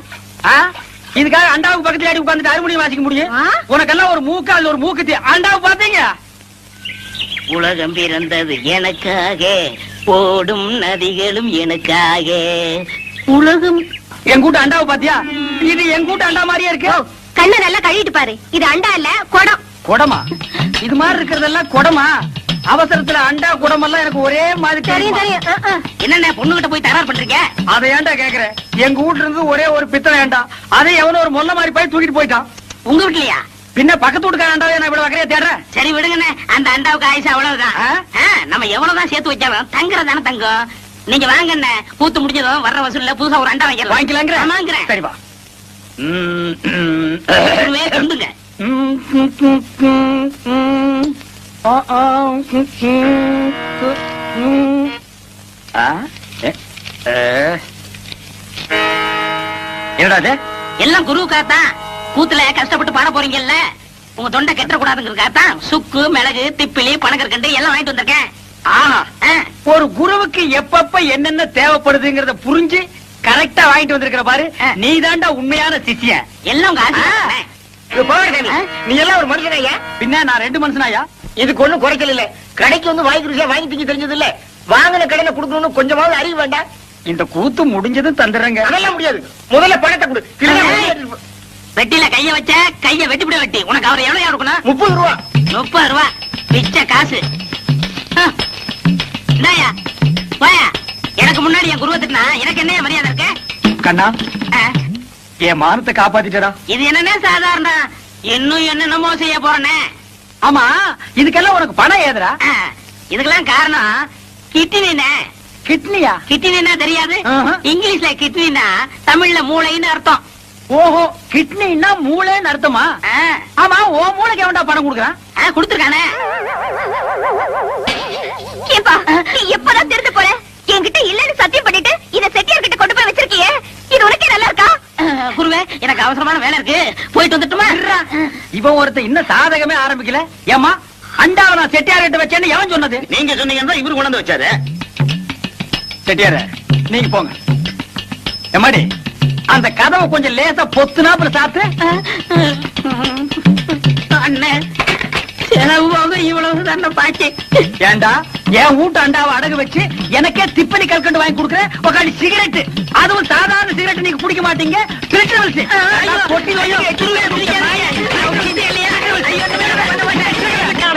இதுக்காக அண்டாவுக்கு பக்கத்துல அடி உட்கார்ந்துட்டு அறுமணியும் வாசிக்க முடியும்? உனக்கெல்லாம் ஒரு மூக்கால் ஒரு மூக்குத்தி. அண்டாவை பாத்தீங்க? உலகம் பிறந்தது எனக்காக, ஓடும் நதிகளும் எனக்காக. உலகம் என் கூட்ட அண்டாவை பாத்தியா? இது என் கூட்ட அண்டா மாதிரியே இருக்கு. கண்ணை நல்லா கழுவிட்டு பாரு. இது அண்டா இல்ல குடம். குடமா? இது மாதிரி இருக்கிறதெல்லாம் குடமா? அவசரத்துல அண்டா குடமெல்லாம் எனக்கு ஒரே மாதிரி தெரியும் தெரியும். என்னென்ன பொண்ணுகிட்ட போய் தயார் பண்றீங்க? அதை ஏன்டா கேக்குறேன்? எங்க வீட்டுல இருந்து ஒரே ஒரு பித்தளை ஏண்டா, அதை எவனோ ஒரு மொல்ல மாதிரி போய் தூக்கிட்டு போயிட்டான். உங்க வீட்லயா? பின்ன பக்கத்து வீட்டுக்கார அண்டாவை நான் இவ்வளவு வகையா தேடுறேன். சரி விடுங்கண்ணே, அந்த அண்டாவுக்கு ஆயுசு அவ்வளவுதான். நம்ம எவ்வளவுதான் சேர்த்து வச்சாலும் தங்குறதானே தங்கம். நீங்க வாங்கண்ணே, கூத்து முடிஞ்சதும் வர்ற வசூல்ல புதுசா ஒரு அண்டா வைக்கலாம். வாங்கிக்கலாங்கிற? வாங்குறேன். சரிப்பா. கொண்டுங்க. என்னடா இது? எல்லாம் குருவுக்காகத்தான். கூத்துல கஷ்டப்பட்டு பாட போறீங்கல்ல, உங்க தொண்டை கெட்ட கூடாதுங்கிறதுக்காகத்தான் சுக்கு மிளகு திப்பிலி பனகற்கண்டு எல்லாம் வாங்கிட்டு வந்திருக்கேன். ஆஹா ஒரு குருவுக்கு எப்பப்ப என்னென்ன தேவைப்படுதுங்கறத புரிஞ்சு கரெக்டா வாங்கிட்டு வந்திருக்கிற பாரு நீ தாண்டா உண்மையான சிஷ்யன். எல்லாம் உங்க ஆசீர்வாதம். இது போக சாமி, நீ எல்லாம் ஒரு மனுஷனையா? பின்ன நான் 2 மனுஷனாயா? இதுக்கு ஒண்ணும் குறைச்சல் இல்ல. கடைக்கு வந்து வாங்கி ருசியா வாங்கி திங்க தெரிஞ்சது இல்ல. வாங்கின கடையில கொடுக்கணும்னு கொஞ்சமாவது அறிவு வேண்டாம். இந்த கூத்து முடிஞ்சதும் தந்துடுறேங்க. அதெல்லாம் முடியாது. முதல்ல பணத்தை கொடு. வெட்டில கைய வச்ச கைய வெட்டிவிட வெட்டி. உனக்கு அவர் எவ்வளவு இருக்கணும்? 30 ரூபா. 30 ரூபா பிச்சை காசு. இந்தாயா போயா. எனக்கு முன்னாடி என் குருவத்துக்குனா எனக்கு என்ன மரியாதை இருக்கு? கண்ணா என் மானத்தை காப்பாத்திட்டடா. இது என்னன்னா சாதாரண, இன்னும் என்னென்னமோ செய்ய போறேனே. ஆமா இதுக்கெல்லாம் உனக்கு பணம் ஏதுடா? இதுக்கெல்லாம் காரணம் கிட்னினே. கிட்னியா? கிட்னினா தெரியாது? ஆஹா. இங்கிலீஷ்ல கிட்னினா தமிழ்ல மூளைன்னு அர்த்தம். ஓஹோ கிட்னின்னா மூளைன்னு அர்த்தமா? ஆமா ஓ மூளைக்கு எவன்டா பணம் கொடுக்குறான்? கொடுத்துருக்கானே. ஏப்பா நீ எப்பதான் திருட்டு போற? என்கிட்ட இல்லன்னு சத்தியம் பண்ணிட்டு இத செட்டியார் கிட்ட கொண்டு போய் வச்சிருக்கியே, இது உனக்கே நல்லா இருக்கா? குருவே எனக்கு அவசரமான வேலை இருக்கு, போயிட்டு வந்துட்டுமா? இவன் ஒருத்தன் இன்னும் சாதகமே ஆரம்பிக்கல. ஏமா அண்டாவை நான் செட்டியார் கிட்ட வச்சேன்னு எவன் சொன்னது? நீங்க சொன்னீங்கன்னா இவரு கொண்டு வந்து வச்சாரு. செட்டியார நீங்க போங்க. எம்மாடி அந்த கதவை கொஞ்சம் லேசா பொத்துனாப்புல சாத்து. அண்ணே செலவு இவ்வளவு தானே பாக்கி. ஏண்டா என் வீட்டு அண்டாவை அடகு வச்சு எனக்கே திப்பனி கல்கண்டு வாங்கி கொடுக்குறேன். உக்காடி சிகரெட், அதுவும் சாதாரண சிகரெட் நீங்க குடிக்க மாட்டீங்க. பொட்டி